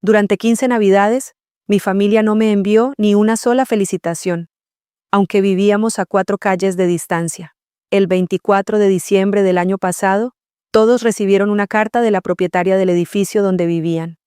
Durante 15 Navidades, mi familia no me envió ni una sola felicitación, aunque vivíamos a 4 calles de distancia. El 24 de diciembre del año pasado, todos recibieron una carta de la propietaria del edificio donde vivían.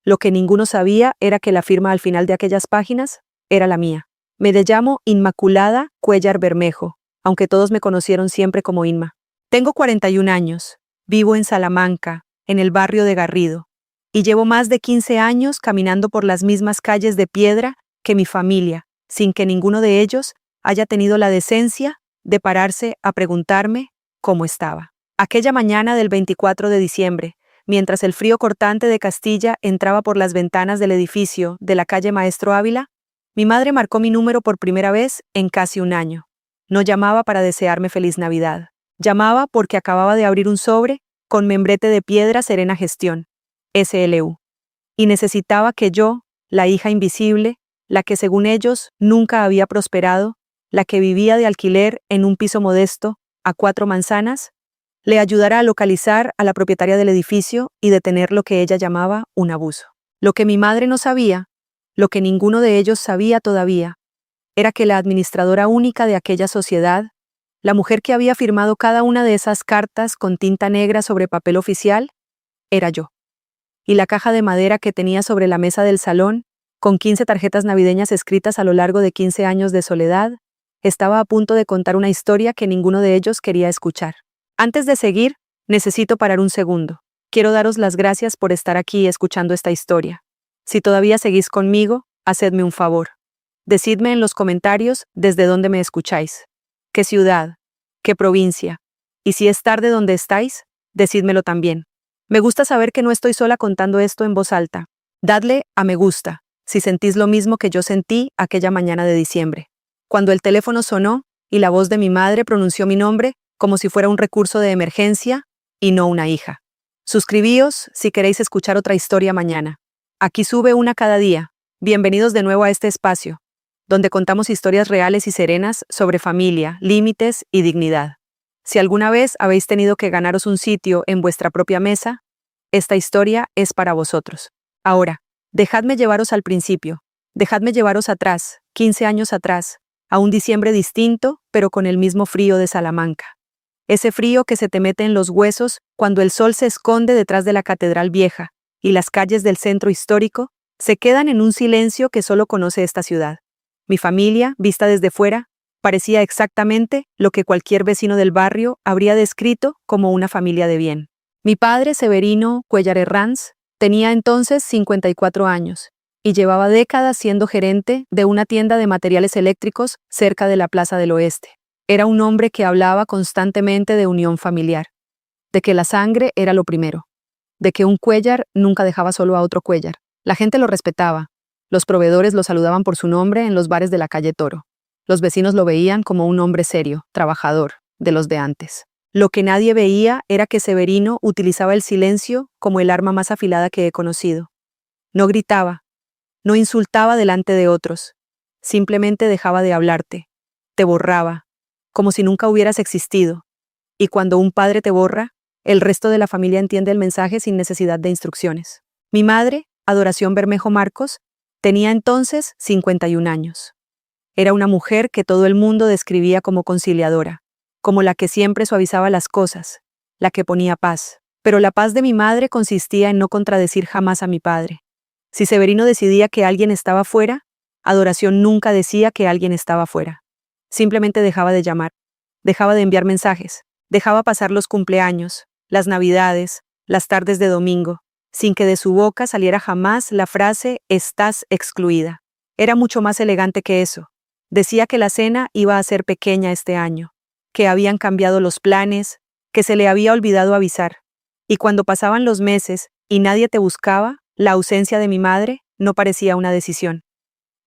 Lo que ninguno sabía era que la firma al final de aquellas páginas era la mía. Me llamo Inmaculada Cuéllar Bermejo, aunque todos me conocieron siempre como Inma. Tengo 41 años, vivo en Salamanca, en el barrio de Garrido, y llevo más de 15 años caminando por las mismas calles de piedra que mi familia, sin que ninguno de ellos haya tenido la decencia de pararse a preguntarme cómo estaba. Aquella mañana del 24 de diciembre, mientras el frío cortante de Castilla entraba por las ventanas del edificio de la calle Maestro Ávila, mi madre marcó mi número por primera vez en casi un año. No llamaba para desearme feliz Navidad. Llamaba porque acababa de abrir un sobre con membrete de piedra Serena Gestión, SLU. Y necesitaba que yo, la hija invisible, la que según ellos nunca había prosperado, la que vivía de alquiler en un piso modesto, a 4 manzanas, le ayudara a localizar a la propietaria del edificio y detener lo que ella llamaba un abuso. Lo que mi madre no sabía, lo que ninguno de ellos sabía todavía, era que la administradora única de aquella sociedad, la mujer que había firmado cada una de esas cartas con tinta negra sobre papel oficial, era yo. Y la caja de madera que tenía sobre la mesa del salón, con 15 tarjetas navideñas escritas a lo largo de 15 años de soledad, estaba a punto de contar una historia que ninguno de ellos quería escuchar. Antes de seguir, necesito parar un segundo. Quiero daros las gracias por estar aquí escuchando esta historia. Si todavía seguís conmigo, hacedme un favor. Decidme en los comentarios desde dónde me escucháis. ¿Qué ciudad? ¿Qué provincia? Y si es tarde donde estáis, decídmelo también. Me gusta saber que no estoy sola contando esto en voz alta. Dadle a me gusta, si sentís lo mismo que yo sentí aquella mañana de diciembre. Cuando el teléfono sonó y la voz de mi madre pronunció mi nombre como si fuera un recurso de emergencia y no una hija. Suscribíos si queréis escuchar otra historia mañana. Aquí sube una cada día. Bienvenidos de nuevo a este espacio, donde contamos historias reales y serenas sobre familia, límites y dignidad. Si alguna vez habéis tenido que ganaros un sitio en vuestra propia mesa, esta historia es para vosotros. Ahora, dejadme llevaros al principio, dejadme llevaros atrás, 15 años atrás, a un diciembre distinto, pero con el mismo frío de Salamanca. Ese frío que se te mete en los huesos cuando el sol se esconde detrás de la Catedral Vieja y las calles del centro histórico se quedan en un silencio que solo conoce esta ciudad. Mi familia, vista desde fuera, parecía exactamente lo que cualquier vecino del barrio habría descrito como una familia de bien. Mi padre, Severino Cuéllar Herranz, tenía entonces 54 años y llevaba décadas siendo gerente de una tienda de materiales eléctricos cerca de la Plaza del Oeste. Era un hombre que hablaba constantemente de unión familiar, de que la sangre era lo primero, de que un Cuéllar nunca dejaba solo a otro Cuéllar. La gente lo respetaba. Los proveedores lo saludaban por su nombre en los bares de la calle Toro. Los vecinos lo veían como un hombre serio, trabajador, de los de antes. Lo que nadie veía era que Severino utilizaba el silencio como el arma más afilada que he conocido. No gritaba, no insultaba delante de otros. Simplemente dejaba de hablarte. Te borraba, como si nunca hubieras existido. Y cuando un padre te borra, el resto de la familia entiende el mensaje sin necesidad de instrucciones. Mi madre, Adoración Bermejo Marcos, tenía entonces 51 años. Era una mujer que todo el mundo describía como conciliadora, como la que siempre suavizaba las cosas, la que ponía paz. Pero la paz de mi madre consistía en no contradecir jamás a mi padre. Si Severino decidía que alguien estaba fuera, Adoración nunca decía que alguien estaba fuera. Simplemente dejaba de llamar, dejaba de enviar mensajes, dejaba pasar los cumpleaños, las navidades, las tardes de domingo, sin que de su boca saliera jamás la frase «estás excluida». Era mucho más elegante que eso. Decía que la cena iba a ser pequeña este año, que habían cambiado los planes, que se le había olvidado avisar. Y cuando pasaban los meses y nadie te buscaba, la ausencia de mi madre no parecía una decisión.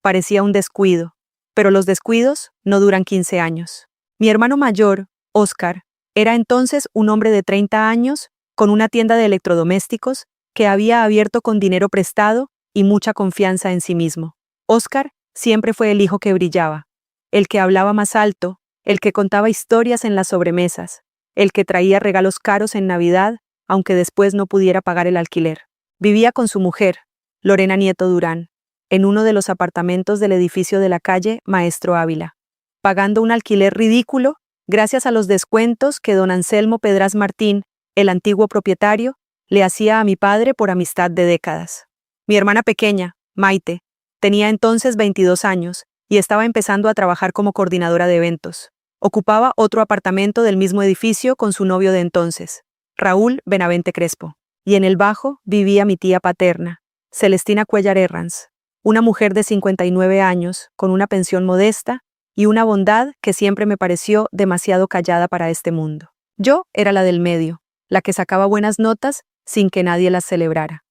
Parecía un descuido. Pero los descuidos no duran 15 años. Mi hermano mayor, Óscar, era entonces un hombre de 30 años con una tienda de electrodomésticos que había abierto con dinero prestado y mucha confianza en sí mismo. Óscar siempre fue el hijo que brillaba, el que hablaba más alto, el que contaba historias en las sobremesas, el que traía regalos caros en Navidad, aunque después no pudiera pagar el alquiler. Vivía con su mujer, Lorena Nieto Durán, en uno de los apartamentos del edificio de la calle Maestro Ávila, pagando un alquiler ridículo gracias a los descuentos que don Anselmo Pedraz Martín, el antiguo propietario, le hacía a mi padre por amistad de décadas. Mi hermana pequeña, Maite, tenía entonces 22 años y estaba empezando a trabajar como coordinadora de eventos. Ocupaba otro apartamento del mismo edificio con su novio de entonces, Raúl Benavente Crespo. Y en el bajo vivía mi tía paterna, Celestina Cuellar Herranz, una mujer de 59 años, con una pensión modesta y una bondad que siempre me pareció demasiado callada para este mundo. Yo era la del medio, la que sacaba buenas notas sin que nadie las celebrara,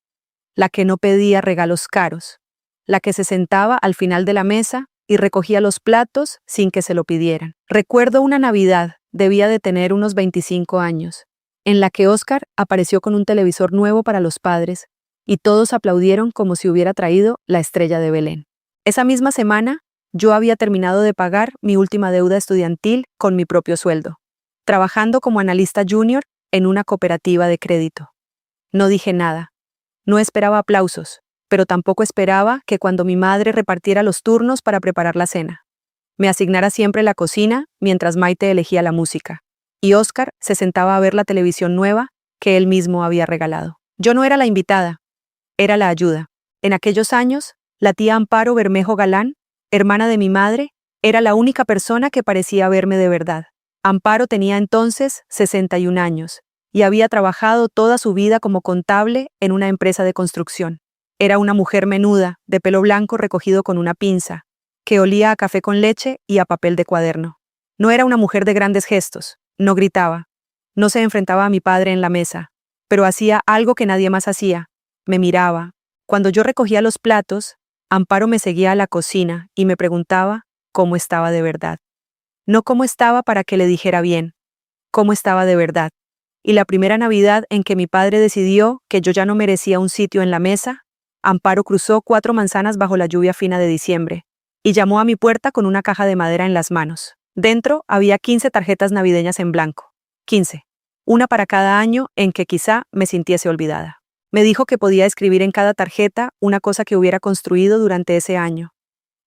la que no pedía regalos caros, la que se sentaba al final de la mesa y recogía los platos sin que se lo pidieran. Recuerdo una Navidad, debía de tener unos 25 años, en la que Óscar apareció con un televisor nuevo para los padres, y todos aplaudieron como si hubiera traído la estrella de Belén. Esa misma semana, yo había terminado de pagar mi última deuda estudiantil con mi propio sueldo, trabajando como analista junior en una cooperativa de crédito. No dije nada. No esperaba aplausos, pero tampoco esperaba que cuando mi madre repartiera los turnos para preparar la cena, me asignara siempre la cocina mientras Maite elegía la música, y Óscar se sentaba a ver la televisión nueva que él mismo había regalado. Yo no era la invitada, era la ayuda. En aquellos años, la tía Amparo Bermejo Galán, hermana de mi madre, era la única persona que parecía verme de verdad. Amparo tenía entonces 61 años y había trabajado toda su vida como contable en una empresa de construcción. Era una mujer menuda, de pelo blanco recogido con una pinza, que olía a café con leche y a papel de cuaderno. No era una mujer de grandes gestos, no gritaba, no se enfrentaba a mi padre en la mesa, pero hacía algo que nadie más hacía. Me miraba. Cuando yo recogía los platos, Amparo me seguía a la cocina y me preguntaba cómo estaba de verdad. No cómo estaba para que le dijera bien, cómo estaba de verdad. Y la primera Navidad en que mi padre decidió que yo ya no merecía un sitio en la mesa, Amparo cruzó 4 manzanas bajo la lluvia fina de diciembre y llamó a mi puerta con una caja de madera en las manos. Dentro había 15 tarjetas navideñas en blanco. 15. Una para cada año en que quizá me sintiese olvidada. Me dijo que podía escribir en cada tarjeta una cosa que hubiera construido durante ese año.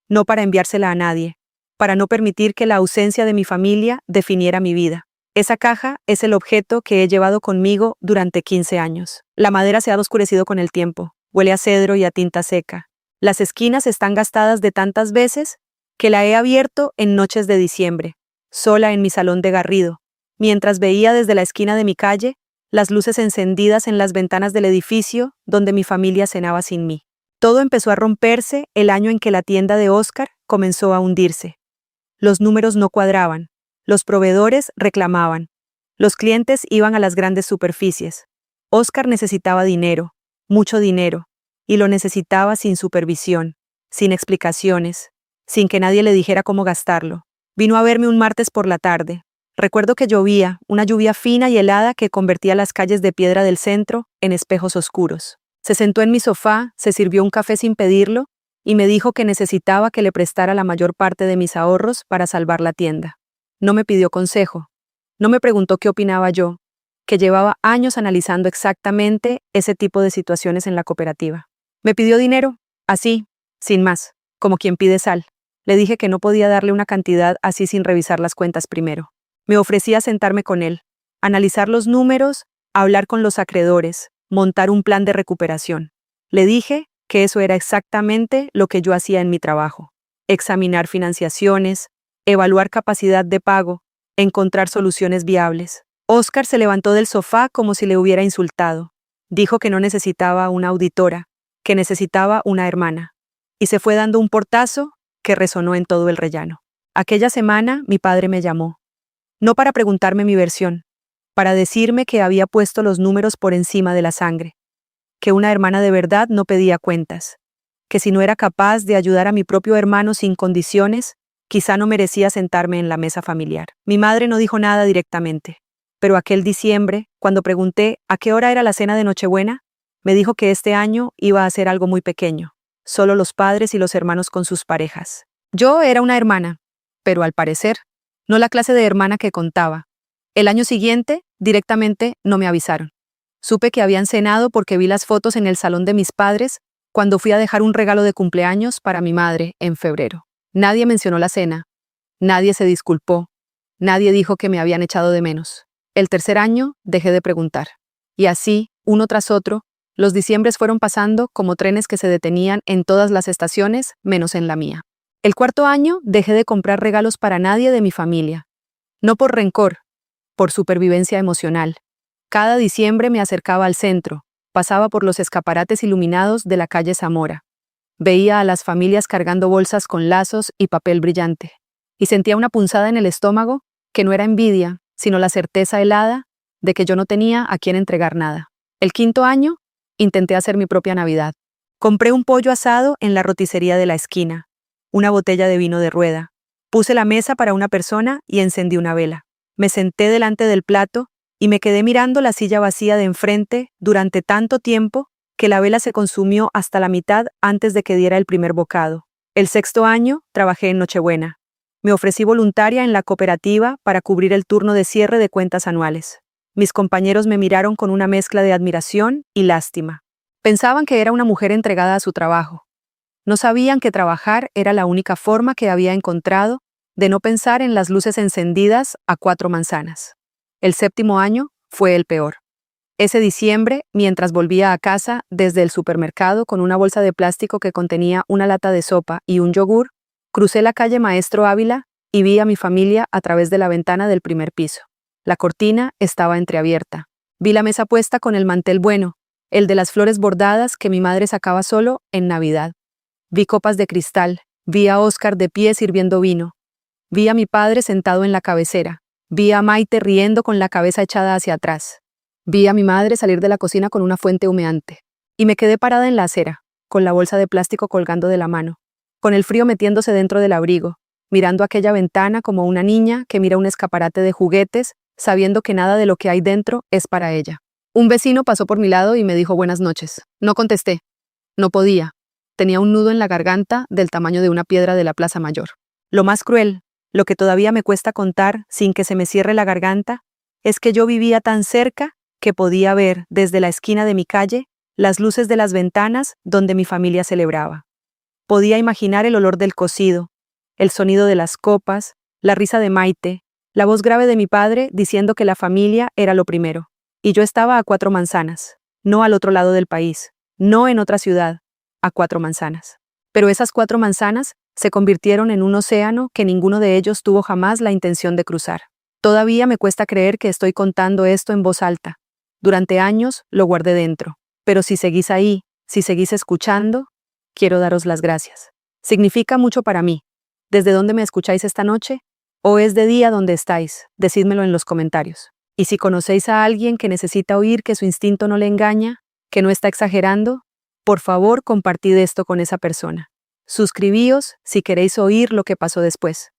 No para enviársela a nadie, para no permitir que la ausencia de mi familia definiera mi vida. Esa caja es el objeto que he llevado conmigo durante 15 años. La madera se ha oscurecido con el tiempo, huele a cedro y a tinta seca. Las esquinas están gastadas de tantas veces que la he abierto en noches de diciembre, sola en mi salón de Garrido, mientras veía desde la esquina de mi calle las luces encendidas en las ventanas del edificio donde mi familia cenaba sin mí. Todo empezó a romperse el año en que la tienda de Óscar comenzó a hundirse. Los números no cuadraban, los proveedores reclamaban, los clientes iban a las grandes superficies. Óscar necesitaba dinero, mucho dinero, y lo necesitaba sin supervisión, sin explicaciones, sin que nadie le dijera cómo gastarlo. Vino a verme un martes por la tarde. Recuerdo que llovía, una lluvia fina y helada que convertía las calles de piedra del centro en espejos oscuros. Se sentó en mi sofá, se sirvió un café sin pedirlo y me dijo que necesitaba que le prestara la mayor parte de mis ahorros para salvar la tienda. No me pidió consejo, no me preguntó qué opinaba yo, que llevaba años analizando exactamente ese tipo de situaciones en la cooperativa. Me pidió dinero, así, sin más, como quien pide sal. Le dije que no podía darle una cantidad así sin revisar las cuentas primero. Me ofrecía sentarme con él, analizar los números, hablar con los acreedores, montar un plan de recuperación. Le dije que eso era exactamente lo que yo hacía en mi trabajo. Examinar financiaciones, evaluar capacidad de pago, encontrar soluciones viables. Óscar se levantó del sofá como si le hubiera insultado. Dijo que no necesitaba una auditora, que necesitaba una hermana. Y se fue dando un portazo que resonó en todo el rellano. Aquella semana mi padre me llamó. No para preguntarme mi versión, para decirme que había puesto los números por encima de la sangre, que una hermana de verdad no pedía cuentas, que si no era capaz de ayudar a mi propio hermano sin condiciones, quizá no merecía sentarme en la mesa familiar. Mi madre no dijo nada directamente, pero aquel diciembre, cuando pregunté a qué hora era la cena de Nochebuena, me dijo que este año iba a ser algo muy pequeño, solo los padres y los hermanos con sus parejas. Yo era una hermana, pero al parecer, no la clase de hermana que contaba. El año siguiente, directamente, no me avisaron. Supe que habían cenado porque vi las fotos en el salón de mis padres cuando fui a dejar un regalo de cumpleaños para mi madre en febrero. Nadie mencionó la cena, nadie se disculpó, nadie dijo que me habían echado de menos. El tercer año dejé de preguntar. Y así, uno tras otro, los diciembres fueron pasando como trenes que se detenían en todas las estaciones, menos en la mía. El cuarto año dejé de comprar regalos para nadie de mi familia. No por rencor, por supervivencia emocional. Cada diciembre me acercaba al centro, pasaba por los escaparates iluminados de la calle Zamora. Veía a las familias cargando bolsas con lazos y papel brillante, y sentía una punzada en el estómago que no era envidia, sino la certeza helada de que yo no tenía a quién entregar nada. El quinto año, intenté hacer mi propia Navidad. Compré un pollo asado en la roticería de la esquina, una botella de vino de rueda. Puse la mesa para una persona y encendí una vela. Me senté delante del plato y me quedé mirando la silla vacía de enfrente durante tanto tiempo que la vela se consumió hasta la mitad antes de que diera el primer bocado. El sexto año trabajé en Nochebuena. Me ofrecí voluntaria en la cooperativa para cubrir el turno de cierre de cuentas anuales. Mis compañeros me miraron con una mezcla de admiración y lástima. Pensaban que era una mujer entregada a su trabajo. No sabían que trabajar era la única forma que había encontrado de no pensar en las luces encendidas a 4 manzanas. El séptimo año fue el peor. Ese diciembre, mientras volvía a casa desde el supermercado con una bolsa de plástico que contenía una lata de sopa y un yogur, crucé la calle Maestro Ávila y vi a mi familia a través de la ventana del primer piso. La cortina estaba entreabierta. Vi la mesa puesta con el mantel bueno, el de las flores bordadas que mi madre sacaba solo en Navidad. Vi copas de cristal, vi a Óscar de pie sirviendo vino. Vi a mi padre sentado en la cabecera. Vi a Maite riendo con la cabeza echada hacia atrás. Vi a mi madre salir de la cocina con una fuente humeante. Y me quedé parada en la acera, con la bolsa de plástico colgando de la mano, con el frío metiéndose dentro del abrigo, mirando aquella ventana como una niña que mira un escaparate de juguetes, sabiendo que nada de lo que hay dentro es para ella. Un vecino pasó por mi lado y me dijo buenas noches. No contesté. No podía. Tenía un nudo en la garganta del tamaño de una piedra de la Plaza Mayor. Lo más cruel, lo que todavía me cuesta contar sin que se me cierre la garganta, es que yo vivía tan cerca que podía ver desde la esquina de mi calle las luces de las ventanas donde mi familia celebraba. Podía imaginar el olor del cocido, el sonido de las copas, la risa de Maite, la voz grave de mi padre diciendo que la familia era lo primero. Y yo estaba a 4 manzanas, no al otro lado del país, no en otra ciudad, a 4 manzanas. Pero esas 4 manzanas se convirtieron en un océano que ninguno de ellos tuvo jamás la intención de cruzar. Todavía me cuesta creer que estoy contando esto en voz alta. Durante años lo guardé dentro. Pero si seguís ahí, si seguís escuchando, quiero daros las gracias. Significa mucho para mí. ¿Desde dónde me escucháis esta noche? ¿O es de día donde estáis? Decídmelo en los comentarios. Y si conocéis a alguien que necesita oír que su instinto no le engaña, que no está exagerando, por favor compartid esto con esa persona. Suscribíos si queréis oír lo que pasó después,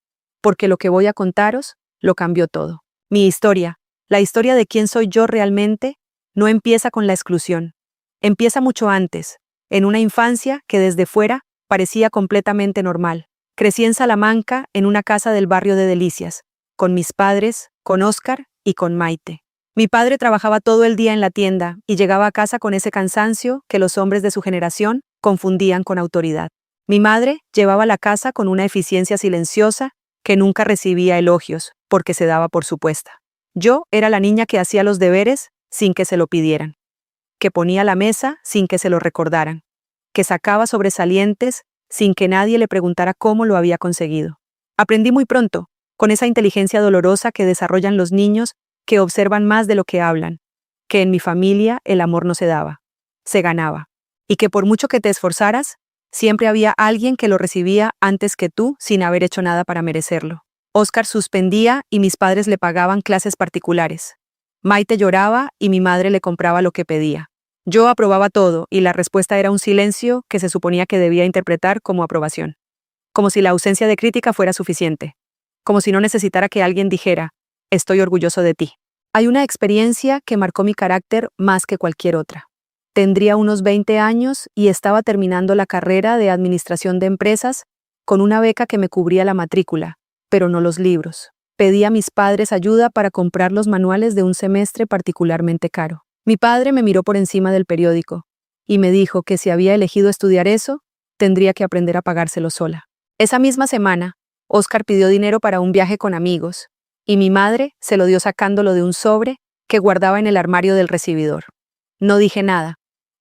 porque lo que voy a contaros lo cambió todo. Mi historia, la historia de quién soy yo realmente, no empieza con la exclusión. Empieza mucho antes, en una infancia que desde fuera parecía completamente normal. Crecí en Salamanca, en una casa del barrio de Delicias, con mis padres, con Óscar y con Maite. Mi padre trabajaba todo el día en la tienda y llegaba a casa con ese cansancio que los hombres de su generación confundían con autoridad. Mi madre llevaba la casa con una eficiencia silenciosa que nunca recibía elogios, porque se daba por supuesta. Yo era la niña que hacía los deberes sin que se lo pidieran, que ponía la mesa sin que se lo recordaran, que sacaba sobresalientes sin que nadie le preguntara cómo lo había conseguido. Aprendí muy pronto, con esa inteligencia dolorosa que desarrollan los niños que observan más de lo que hablan, que en mi familia el amor no se daba, se ganaba, y que por mucho que te esforzaras, siempre había alguien que lo recibía antes que tú sin haber hecho nada para merecerlo. Óscar suspendía y mis padres le pagaban clases particulares. Maite lloraba y mi madre le compraba lo que pedía. Yo aprobaba todo y la respuesta era un silencio que se suponía que debía interpretar como aprobación. Como si la ausencia de crítica fuera suficiente. Como si no necesitara que alguien dijera, estoy orgulloso de ti. Hay una experiencia que marcó mi carácter más que cualquier otra. Tendría unos 20 años y estaba terminando la carrera de administración de empresas con una beca que me cubría la matrícula, pero no los libros. Pedí a mis padres ayuda para comprar los manuales de un semestre particularmente caro. Mi padre me miró por encima del periódico. y me dijo que si había elegido estudiar eso, tendría que aprender a pagárselo sola. Esa misma semana, Oscar pidió dinero para un viaje con amigos, y mi madre se lo dio sacándolo de un sobre que guardaba en el armario del recibidor. No dije nada.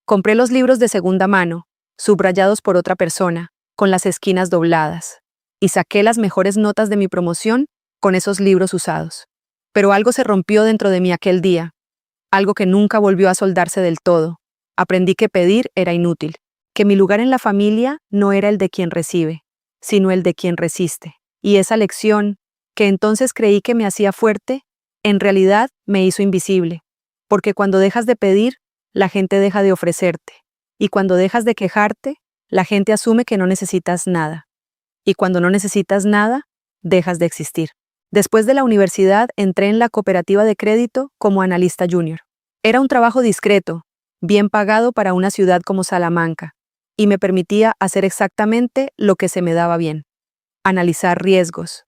Compré los libros de segunda mano, subrayados por otra persona, con las esquinas dobladas, y saqué las mejores notas de mi promoción con esos libros usados. Pero algo se rompió dentro de mí aquel día, algo que nunca volvió a soldarse del todo. Aprendí que pedir era inútil, que mi lugar en la familia no era el de quien recibe, sino el de quien resiste. Y esa lección, que entonces creí que me hacía fuerte, en realidad me hizo invisible, porque cuando dejas de pedir, la gente deja de ofrecerte, y cuando dejas de quejarte, la gente asume que no necesitas nada, y cuando no necesitas nada, dejas de existir. Después de la universidad entré en la cooperativa de crédito como analista junior. Era un trabajo discreto, bien pagado para una ciudad como Salamanca, y me permitía hacer exactamente lo que se me daba bien: analizar riesgos,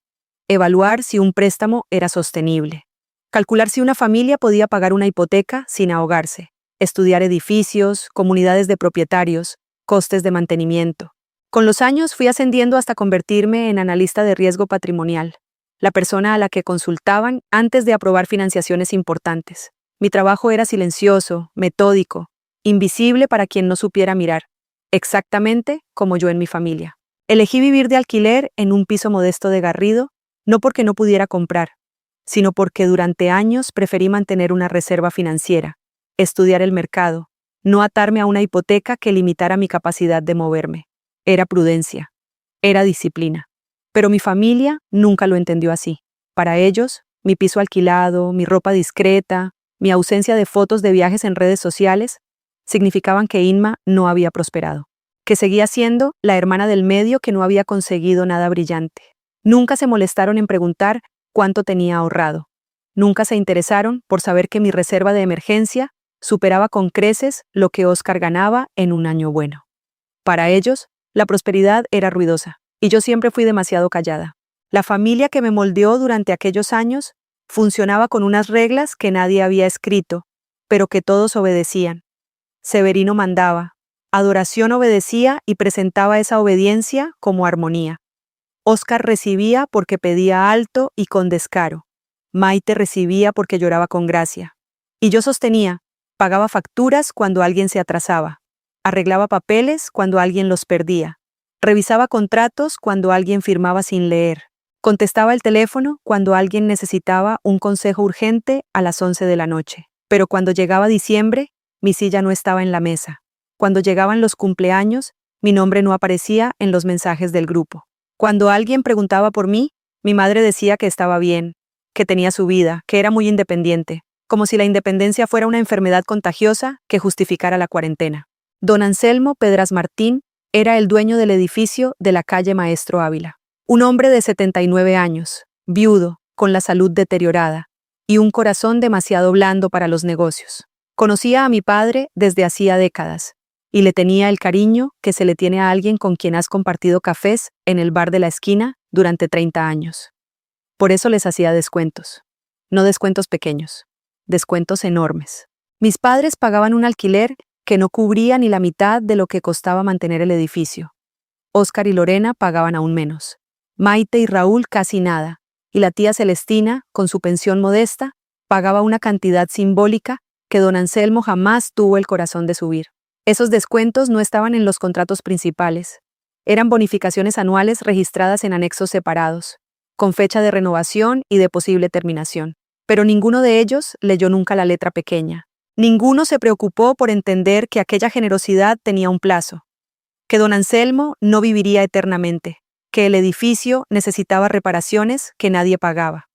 evaluar si un préstamo era sostenible, calcular si una familia podía pagar una hipoteca sin ahogarse, estudiar edificios, comunidades de propietarios, costes de mantenimiento. Con los años fui ascendiendo hasta convertirme en analista de riesgo patrimonial, la persona a la que consultaban antes de aprobar financiaciones importantes. Mi trabajo era silencioso, metódico, invisible para quien no supiera mirar, exactamente como yo en mi familia. Elegí vivir de alquiler en un piso modesto de Garrido, no porque no pudiera comprar, sino porque durante años preferí mantener una reserva financiera, estudiar el mercado, no atarme a una hipoteca que limitara mi capacidad de moverme. Era prudencia, era disciplina. Pero mi familia nunca lo entendió así. Para ellos, mi piso alquilado, mi ropa discreta, mi ausencia de fotos de viajes en redes sociales, significaban que Inma no había prosperado, que seguía siendo la hermana del medio que no había conseguido nada brillante. Nunca se molestaron en preguntar cuánto tenía ahorrado. Nunca se interesaron por saber que mi reserva de emergencia superaba con creces lo que Oscar ganaba en un año bueno. Para ellos, la prosperidad era ruidosa, y yo siempre fui demasiado callada. La familia que me moldeó durante aquellos años funcionaba con unas reglas que nadie había escrito, pero que todos obedecían. Severino mandaba, Adoración obedecía y presentaba esa obediencia como armonía. Oscar recibía porque pedía alto y con descaro. Maite recibía porque lloraba con gracia. Y yo sostenía, pagaba facturas cuando alguien se atrasaba, arreglaba papeles cuando alguien los perdía, revisaba contratos cuando alguien firmaba sin leer, contestaba el teléfono cuando alguien necesitaba un consejo urgente a las 11 de la noche. Pero cuando llegaba diciembre, mi silla no estaba en la mesa. Cuando llegaban los cumpleaños, mi nombre no aparecía en los mensajes del grupo. Cuando alguien preguntaba por mí, mi madre decía que estaba bien, que tenía su vida, que era muy independiente, como si la independencia fuera una enfermedad contagiosa que justificara la cuarentena. Don Anselmo Pedras Martín era el dueño del edificio de la calle Maestro Ávila. Un hombre de 79 años, viudo, con la salud deteriorada, y un corazón demasiado blando para los negocios. Conocía a mi padre desde hacía décadas, y le tenía el cariño que se le tiene a alguien con quien has compartido cafés en el bar de la esquina durante 30 años. Por eso les hacía descuentos. No descuentos pequeños, descuentos enormes. Mis padres pagaban un alquiler que no cubría ni la mitad de lo que costaba mantener el edificio. Óscar y Lorena pagaban aún menos. Maite y Raúl casi nada, y la tía Celestina, con su pensión modesta, pagaba una cantidad simbólica que don Anselmo jamás tuvo el corazón de subir. Esos descuentos no estaban en los contratos principales. Eran bonificaciones anuales registradas en anexos separados, con fecha de renovación y de posible terminación. Pero ninguno de ellos leyó nunca la letra pequeña. Ninguno se preocupó por entender que aquella generosidad tenía un plazo, que don Anselmo no viviría eternamente, que el edificio necesitaba reparaciones que nadie pagaba,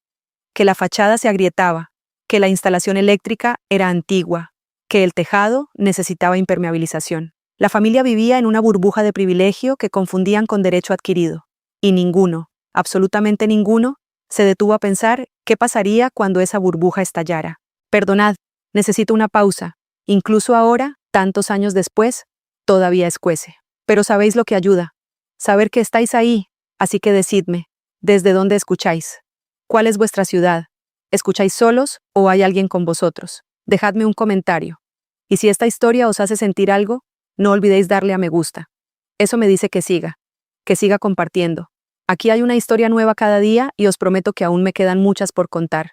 que la fachada se agrietaba, que la instalación eléctrica era antigua, que el tejado necesitaba impermeabilización. La familia vivía en una burbuja de privilegio que confundían con derecho adquirido, y ninguno, absolutamente ninguno, se detuvo a pensar qué pasaría cuando esa burbuja estallara. Perdonad, necesito una pausa. Incluso ahora, tantos años después, todavía escuece. Pero sabéis lo que ayuda. Saber que estáis ahí, así que decidme, ¿desde dónde escucháis? ¿Cuál es vuestra ciudad? ¿Escucháis solos o hay alguien con vosotros? Dejadme un comentario. Y si esta historia os hace sentir algo, No olvidéis darle a me gusta. Eso me dice que siga compartiendo. Aquí hay una historia nueva cada día y os prometo que aún me quedan muchas por contar.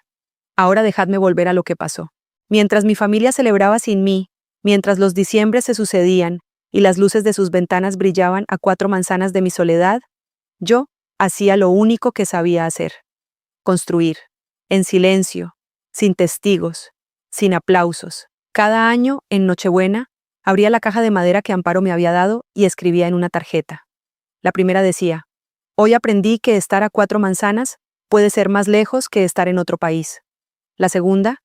Ahora dejadme volver a lo que pasó. Mientras mi familia celebraba sin mí, mientras los diciembres se sucedían y las luces de sus ventanas brillaban a 4 manzanas de mi soledad, yo hacía lo único que sabía hacer: construir, en silencio, sin testigos, sin aplausos. Cada año, en Nochebuena, abría la caja de madera que Amparo me había dado y escribía en una tarjeta. La primera decía: hoy aprendí que estar a 4 manzanas puede ser más lejos que estar en otro país. La segunda: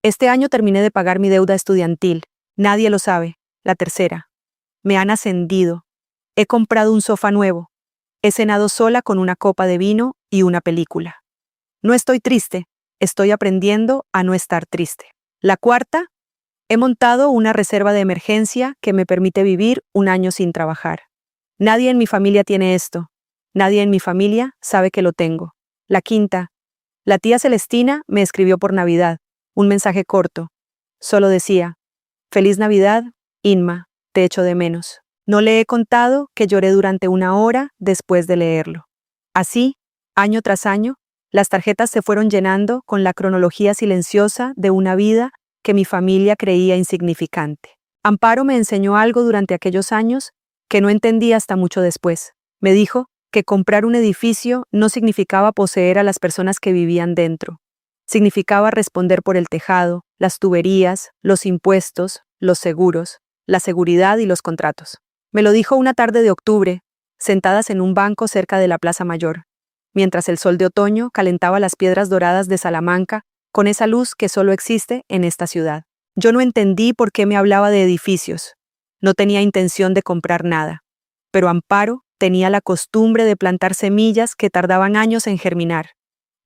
este año terminé de pagar mi deuda estudiantil. Nadie lo sabe. La tercera: me han ascendido. He comprado un sofá nuevo. He cenado sola con una copa de vino y una película. No estoy triste, estoy aprendiendo a no estar triste. La cuarta: he montado una reserva de emergencia que me permite vivir un año sin trabajar. Nadie en mi familia tiene esto. Nadie en mi familia sabe que lo tengo. La quinta: la tía Celestina me escribió por Navidad, un mensaje corto. Solo decía: Feliz Navidad, Inma, te echo de menos. No le he contado que lloré durante 1 hora después de leerlo. Así, año tras año, las tarjetas se fueron llenando con la cronología silenciosa de una vida que mi familia creía insignificante. Amparo me enseñó algo durante aquellos años que no entendí hasta mucho después. Me dijo que comprar un edificio no significaba poseer a las personas que vivían dentro. Significaba responder por el tejado, las tuberías, los impuestos, los seguros, la seguridad y los contratos. Me lo dijo una tarde de octubre, sentadas en un banco cerca de la Plaza Mayor, mientras el sol de otoño calentaba las piedras doradas de Salamanca con esa luz que solo existe en esta ciudad. Yo no entendí por qué me hablaba de edificios. No tenía intención de comprar nada. Pero Amparo tenía la costumbre de plantar semillas que tardaban años en germinar.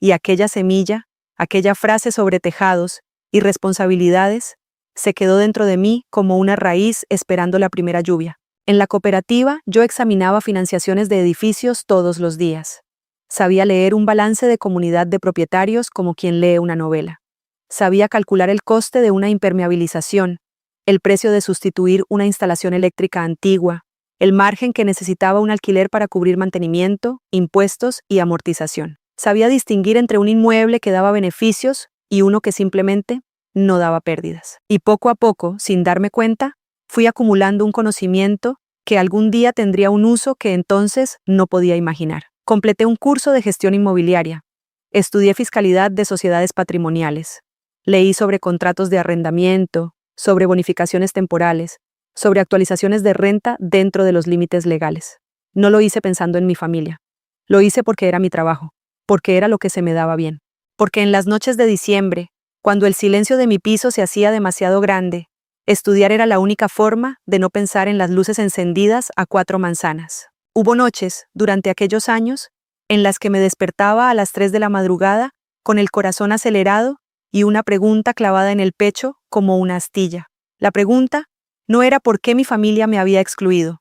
Y aquella semilla, aquella frase sobre tejados y responsabilidades, se quedó dentro de mí como una raíz esperando la primera lluvia. En la cooperativa yo examinaba financiaciones de edificios todos los días. Sabía leer un balance de comunidad de propietarios como quien lee una novela. Sabía calcular el coste de una impermeabilización, el precio de sustituir una instalación eléctrica antigua, el margen que necesitaba un alquiler para cubrir mantenimiento, impuestos y amortización. Sabía distinguir entre un inmueble que daba beneficios y uno que simplemente no daba pérdidas. Y poco a poco, sin darme cuenta, fui acumulando un conocimiento que algún día tendría un uso que entonces no podía imaginar. Completé un curso de gestión inmobiliaria. Estudié fiscalidad de sociedades patrimoniales. Leí sobre contratos de arrendamiento, sobre bonificaciones temporales, sobre actualizaciones de renta dentro de los límites legales. No lo hice pensando en mi familia. Lo hice porque era mi trabajo, porque era lo que se me daba bien. Porque en las noches de diciembre, cuando el silencio de mi piso se hacía demasiado grande, estudiar era la única forma de no pensar en las luces encendidas a 4 manzanas. Hubo noches, durante aquellos años, en las que me despertaba a las 3 de la madrugada, con el corazón acelerado y una pregunta clavada en el pecho como una astilla. La pregunta no era por qué mi familia me había excluido.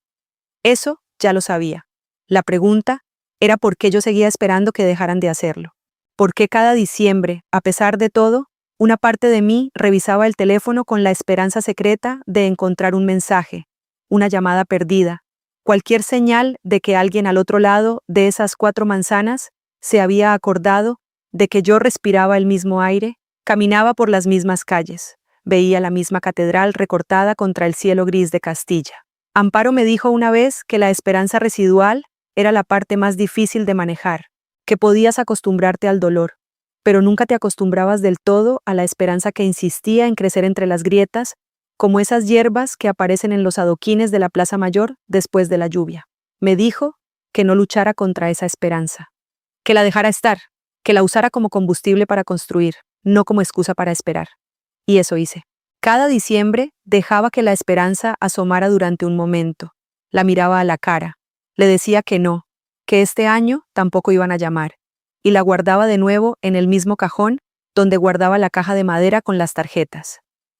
Eso ya lo sabía. La pregunta era por qué yo seguía esperando que dejaran de hacerlo. Por qué cada diciembre, a pesar de todo, una parte de mí revisaba el teléfono con la esperanza secreta de encontrar un mensaje, una llamada perdida, cualquier señal de que alguien al otro lado de esas 4 manzanas se había acordado de que yo respiraba el mismo aire, caminaba por las mismas calles, veía la misma catedral recortada contra el cielo gris de Castilla. Amparo me dijo una vez que la esperanza residual era la parte más difícil de manejar, que podías acostumbrarte al dolor, pero nunca te acostumbrabas del todo a la esperanza que insistía en crecer entre las grietas, como esas hierbas que aparecen en los adoquines de la Plaza Mayor después de la lluvia. Me dijo que no luchara contra esa esperanza, que la dejara estar, que la usara como combustible para construir, no como excusa para esperar. Y eso hice. Cada diciembre dejaba que la esperanza asomara durante un momento. La miraba a la cara. Le decía que no, que este año tampoco iban a llamar. Y la guardaba de nuevo en el mismo cajón donde guardaba la caja de madera con las tarjetas.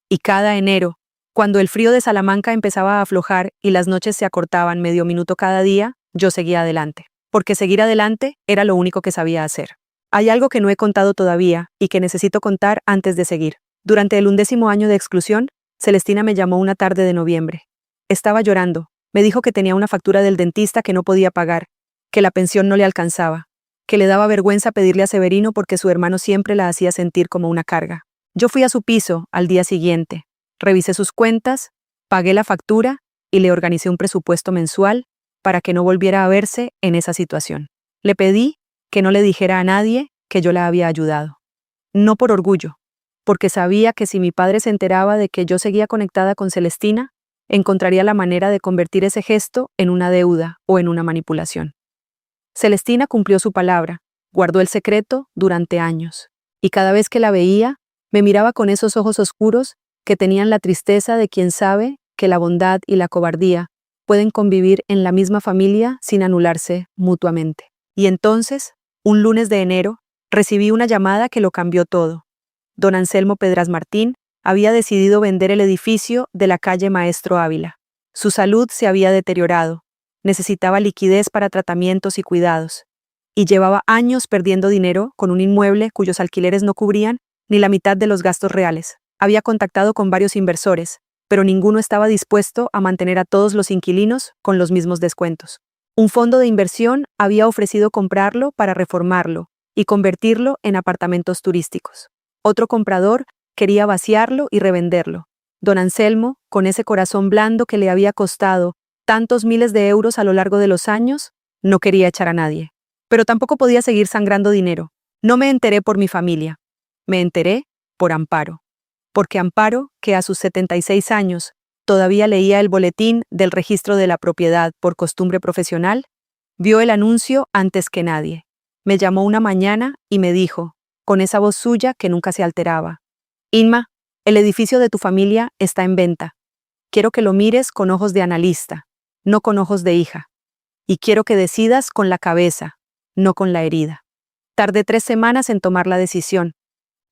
Y cada enero, cuando el frío de Salamanca empezaba a aflojar y las noches se acortaban medio minuto cada día, yo seguía adelante. Porque seguir adelante era lo único que sabía hacer. Hay algo que no he contado todavía y que necesito contar antes de seguir. Durante el 11º año de exclusión, Celestina me llamó una tarde de noviembre. Estaba llorando. Me dijo que tenía una factura del dentista que no podía pagar, que la pensión no le alcanzaba, que le daba vergüenza pedirle a Severino porque su hermano siempre la hacía sentir como una carga. Yo fui a su piso al día siguiente, revisé sus cuentas, pagué la factura y le organicé un presupuesto mensual para que no volviera a verse en esa situación. Le pedí que no le dijera a nadie que yo la había ayudado. No por orgullo, porque sabía que si mi padre se enteraba de que yo seguía conectada con Celestina, encontraría la manera de convertir ese gesto en una deuda o en una manipulación. Celestina cumplió su palabra, guardó el secreto durante años, y cada vez que la veía, me miraba con esos ojos oscuros que tenían la tristeza de quien sabe que la bondad y la cobardía pueden convivir en la misma familia sin anularse mutuamente. Y entonces, un lunes de enero, recibí una llamada que lo cambió todo. Don Anselmo Pedras Martín había decidido vender el edificio de la calle Maestro Ávila. Su salud se había deteriorado, necesitaba liquidez para tratamientos y cuidados, y llevaba años perdiendo dinero con un inmueble cuyos alquileres no cubrían ni la mitad de los gastos reales. Había contactado con varios inversores, pero ninguno estaba dispuesto a mantener a todos los inquilinos con los mismos descuentos. Un fondo de inversión había ofrecido comprarlo para reformarlo y convertirlo en apartamentos turísticos. Otro comprador quería vaciarlo y revenderlo. Don Anselmo, con ese corazón blando que le había costado tantos miles de euros a lo largo de los años, no quería echar a nadie. Pero tampoco podía seguir sangrando dinero. No me enteré por mi familia. Me enteré por Amparo. Porque Amparo, que a sus 76 años todavía leía el boletín del registro de la propiedad por costumbre profesional, vio el anuncio antes que nadie. Me llamó una mañana y me dijo, con esa voz suya que nunca se alteraba: Inma, el edificio de tu familia está en venta. Quiero que lo mires con ojos de analista, no con ojos de hija. Y quiero que decidas con la cabeza, no con la herida. Tardé 3 semanas en tomar la decisión.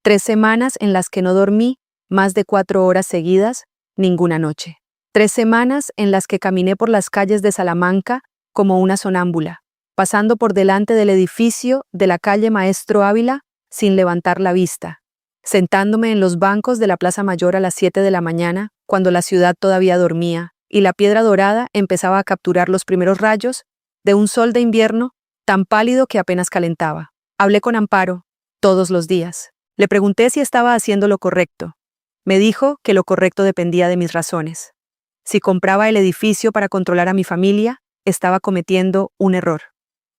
3 semanas en las que no dormí más de 4 horas seguidas, ninguna noche. 3 semanas en las que caminé por las calles de Salamanca como una sonámbula, pasando por delante del edificio de la calle Maestro Ávila sin levantar la vista, sentándome en los bancos de la Plaza Mayor a las 7 de la mañana, cuando la ciudad todavía dormía y la piedra dorada empezaba a capturar los primeros rayos de un sol de invierno tan pálido que apenas calentaba. Hablé con Amparo todos los días. Le pregunté si estaba haciendo lo correcto. Me dijo que lo correcto dependía de mis razones. Si compraba el edificio para controlar a mi familia, estaba cometiendo un error.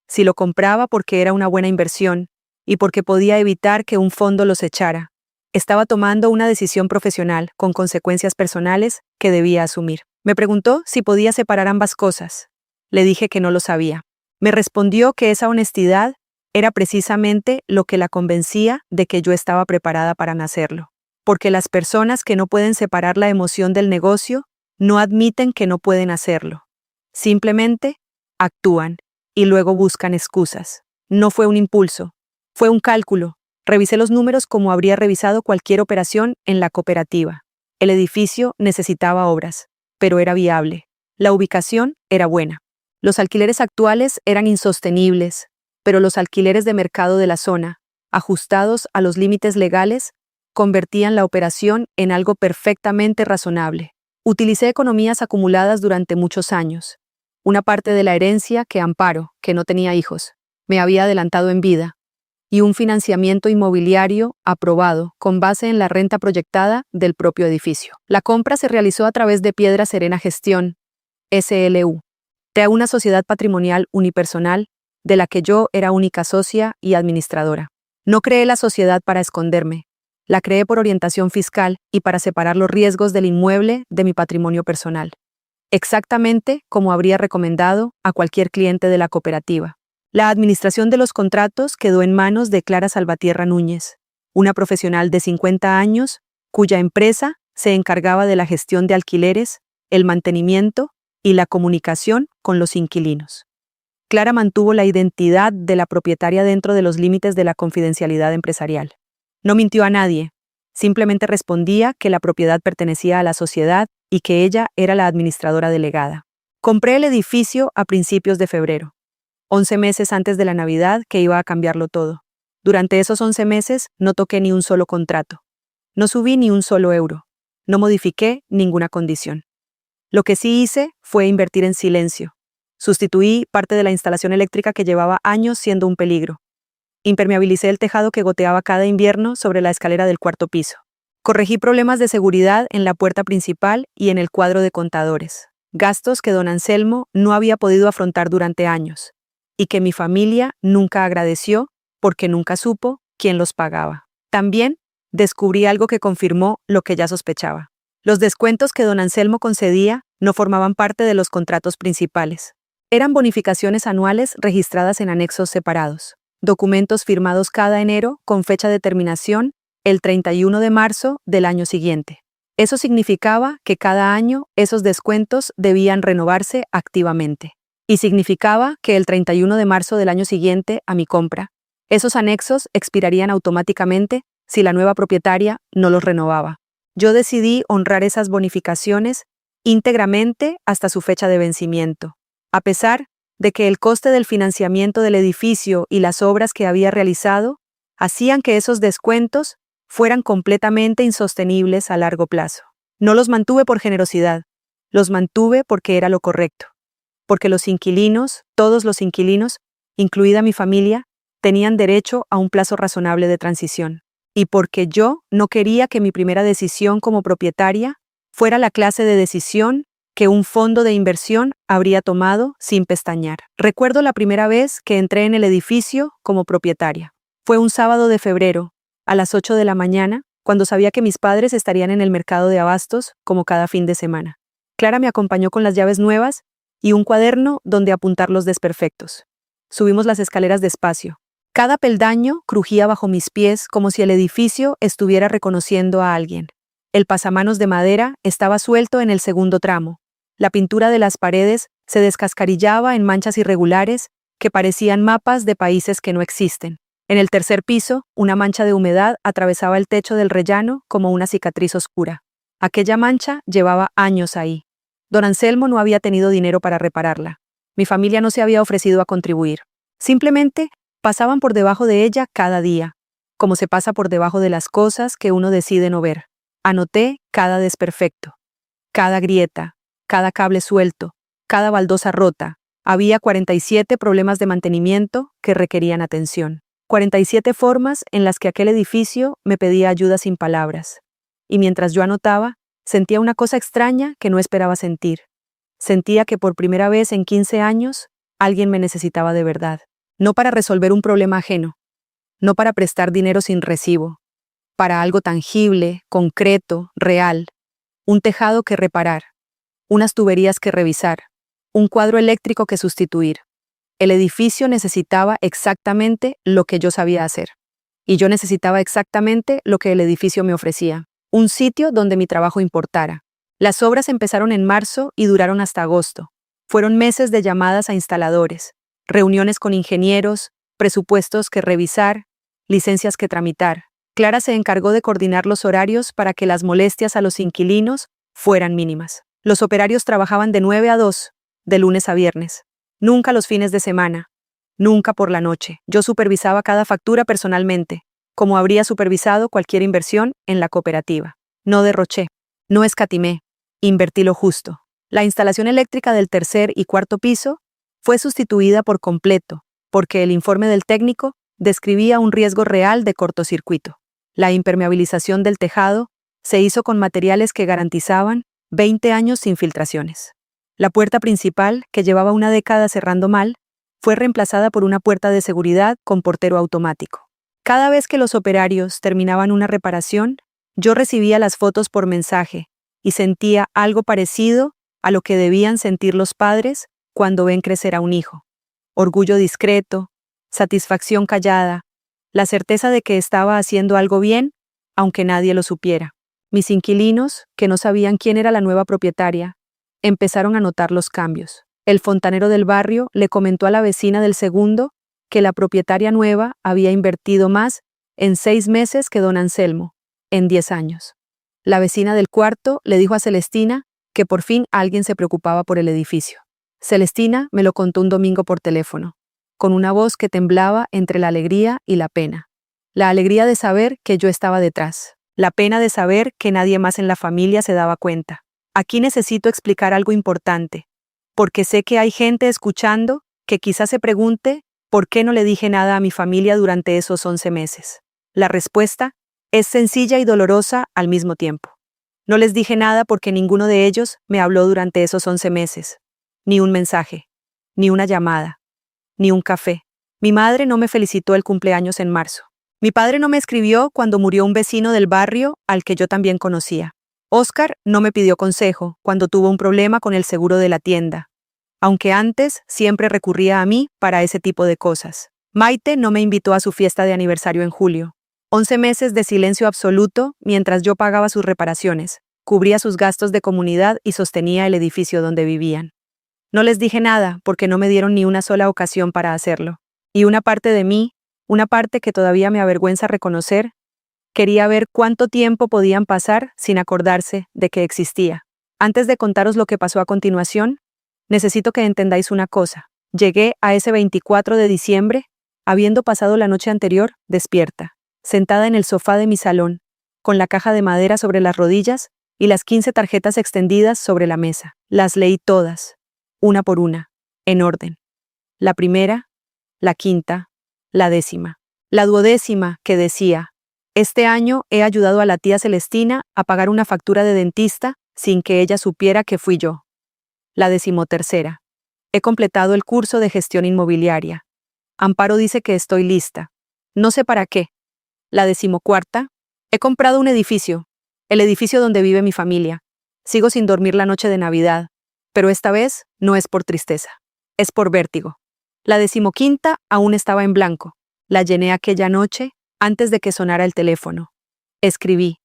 Si lo compraba porque era una buena inversión y porque podía evitar que un fondo los echara, estaba tomando una decisión profesional con consecuencias personales que debía asumir. Me preguntó si podía separar ambas cosas. Le dije que no lo sabía. Me respondió que esa honestidad era precisamente lo que la convencía de que yo estaba preparada para hacerlo. Porque las personas que no pueden separar la emoción del negocio no admiten que no pueden hacerlo. Simplemente actúan y luego buscan excusas. No fue un impulso, fue un cálculo. Revisé los números como habría revisado cualquier operación en la cooperativa. El edificio necesitaba obras, pero era viable. La ubicación era buena. Los alquileres actuales eran insostenibles, pero los alquileres de mercado de la zona, ajustados a los límites legales, convertían la operación en algo perfectamente razonable. Utilicé economías acumuladas durante muchos años. Una parte de la herencia que Amparo, que no tenía hijos, me había adelantado en vida, y un financiamiento inmobiliario aprobado con base en la renta proyectada del propio edificio. La compra se realizó a través de Piedra Serena Gestión, SLU, de una sociedad patrimonial unipersonal de la que yo era única socia y administradora. No creé la sociedad para esconderme. La creé por orientación fiscal y para separar los riesgos del inmueble de mi patrimonio personal. Exactamente como habría recomendado a cualquier cliente de la cooperativa. La administración de los contratos quedó en manos de Clara Salvatierra Núñez, una profesional de 50 años cuya empresa se encargaba de la gestión de alquileres, el mantenimiento y la comunicación con los inquilinos. Clara mantuvo la identidad de la propietaria dentro de los límites de la confidencialidad empresarial. No mintió a nadie, simplemente respondía que la propiedad pertenecía a la sociedad y que ella era la administradora delegada. Compré el edificio a principios de febrero, 11 meses antes de la Navidad, que iba a cambiarlo todo. Durante esos 11 meses no toqué ni un solo contrato. No subí ni un solo euro. No modifiqué ninguna condición. Lo que sí hice fue invertir en silencio. Sustituí parte de la instalación eléctrica que llevaba años siendo un peligro. Impermeabilicé el tejado que goteaba cada invierno sobre la escalera del cuarto piso. Corregí problemas de seguridad en la puerta principal y en el cuadro de contadores, gastos que don Anselmo no había podido afrontar durante años, y que mi familia nunca agradeció porque nunca supo quién los pagaba. También descubrí algo que confirmó lo que ya sospechaba. Los descuentos que don Anselmo concedía no formaban parte de los contratos principales. Eran bonificaciones anuales registradas en anexos separados, documentos firmados cada enero con fecha de terminación el 31 de marzo del año siguiente. Eso significaba que cada año esos descuentos debían renovarse activamente. Y significaba que el 31 de marzo del año siguiente a mi compra, esos anexos expirarían automáticamente si la nueva propietaria no los renovaba. Yo decidí honrar esas bonificaciones íntegramente hasta su fecha de vencimiento, a pesar de que el coste del financiamiento del edificio y las obras que había realizado hacían que esos descuentos fueran completamente insostenibles a largo plazo. No los mantuve por generosidad, los mantuve porque era lo correcto, porque los inquilinos, todos los inquilinos, incluida mi familia, tenían derecho a un plazo razonable de transición, y porque yo no quería que mi primera decisión como propietaria fuera la clase de decisión que un fondo de inversión habría tomado sin pestañear. Recuerdo la primera vez que entré en el edificio como propietaria. Fue un sábado de febrero, a las 8 de la mañana, cuando sabía que mis padres estarían en el mercado de abastos como cada fin de semana. Clara me acompañó con las llaves nuevas y un cuaderno donde apuntar los desperfectos. Subimos las escaleras despacio. Cada peldaño crujía bajo mis pies como si el edificio estuviera reconociendo a alguien. El pasamanos de madera estaba suelto en el segundo tramo. La pintura de las paredes se descascarillaba en manchas irregulares que parecían mapas de países que no existen. En el tercer piso, una mancha de humedad atravesaba el techo del rellano como una cicatriz oscura. Aquella mancha llevaba años ahí. Don Anselmo no había tenido dinero para repararla. Mi familia no se había ofrecido a contribuir. Simplemente pasaban por debajo de ella cada día, como se pasa por debajo de las cosas que uno decide no ver. Anoté cada desperfecto, cada grieta, cada cable suelto, cada baldosa rota. Había 47 problemas de mantenimiento que requerían atención. 47 formas en las que aquel edificio me pedía ayuda sin palabras. Y mientras yo anotaba, sentía una cosa extraña que no esperaba sentir. Sentía que por primera vez en 15 años, alguien me necesitaba de verdad. No para resolver un problema ajeno, no para prestar dinero sin recibo, para algo tangible, concreto, real. Un tejado que reparar, unas tuberías que revisar, un cuadro eléctrico que sustituir. El edificio necesitaba exactamente lo que yo sabía hacer. Y yo necesitaba exactamente lo que el edificio me ofrecía. Un sitio donde mi trabajo importara. Las obras empezaron en marzo y duraron hasta agosto. Fueron meses de llamadas a instaladores, reuniones con ingenieros, presupuestos que revisar, licencias que tramitar. Clara se encargó de coordinar los horarios para que las molestias a los inquilinos fueran mínimas. Los operarios trabajaban de 9 a 2, de lunes a viernes. Nunca los fines de semana, nunca por la noche. Yo supervisaba cada factura personalmente, como habría supervisado cualquier inversión en la cooperativa. No derroché, no escatimé, invertí lo justo. La instalación eléctrica del tercer y cuarto piso fue sustituida por completo, porque el informe del técnico describía un riesgo real de cortocircuito. La impermeabilización del tejado se hizo con materiales que garantizaban 20 años sin filtraciones. La puerta principal, que llevaba una década cerrando mal, fue reemplazada por una puerta de seguridad con portero automático. Cada vez que los operarios terminaban una reparación, yo recibía las fotos por mensaje y sentía algo parecido a lo que debían sentir los padres cuando ven crecer a un hijo. Orgullo discreto, satisfacción callada, la certeza de que estaba haciendo algo bien, aunque nadie lo supiera. Mis inquilinos, que no sabían quién era la nueva propietaria, empezaron a notar los cambios. El fontanero del barrio le comentó a la vecina del segundo que la propietaria nueva había invertido más en 6 meses que don Anselmo, en 10 años. La vecina del cuarto le dijo a Celestina que por fin alguien se preocupaba por el edificio. Celestina me lo contó un domingo por teléfono, con una voz que temblaba entre la alegría y la pena. La alegría de saber que yo estaba detrás, la pena de saber que nadie más en la familia se daba cuenta. Aquí necesito explicar algo importante, porque sé que hay gente escuchando que quizás se pregunte por qué no le dije nada a mi familia durante esos 11 meses. La respuesta es sencilla y dolorosa al mismo tiempo. No les dije nada porque ninguno de ellos me habló durante esos 11 meses. Ni un mensaje, ni una llamada, ni un café. Mi madre no me felicitó el cumpleaños en marzo. Mi padre no me escribió cuando murió un vecino del barrio al que yo también conocía. Oscar no me pidió consejo cuando tuvo un problema con el seguro de la tienda, aunque antes siempre recurría a mí para ese tipo de cosas. Maite no me invitó a su fiesta de aniversario en julio. 11 meses de silencio absoluto mientras yo pagaba sus reparaciones, cubría sus gastos de comunidad y sostenía el edificio donde vivían. No les dije nada porque no me dieron ni una sola ocasión para hacerlo. Y una parte de mí, una parte que todavía me avergüenza reconocer, quería ver cuánto tiempo podían pasar sin acordarse de que existía. Antes de contaros lo que pasó a continuación, necesito que entendáis una cosa. Llegué a ese 24 de diciembre, habiendo pasado la noche anterior, despierta, sentada en el sofá de mi salón, con la caja de madera sobre las rodillas y las 15 tarjetas extendidas sobre la mesa. Las leí todas, una por una, en orden. La primera, la quinta, la décima. La duodécima, que decía: este año he ayudado a la tía Celestina a pagar una factura de dentista sin que ella supiera que fui yo. La 13ª. He completado el curso de gestión inmobiliaria. Amparo dice que estoy lista. No sé para qué. La 14ª. He comprado un edificio, el edificio donde vive mi familia. Sigo sin dormir la noche de Navidad, pero esta vez no es por tristeza, es por vértigo. La 15ª aún estaba en blanco. La llené aquella noche antes de que sonara el teléfono. Escribí: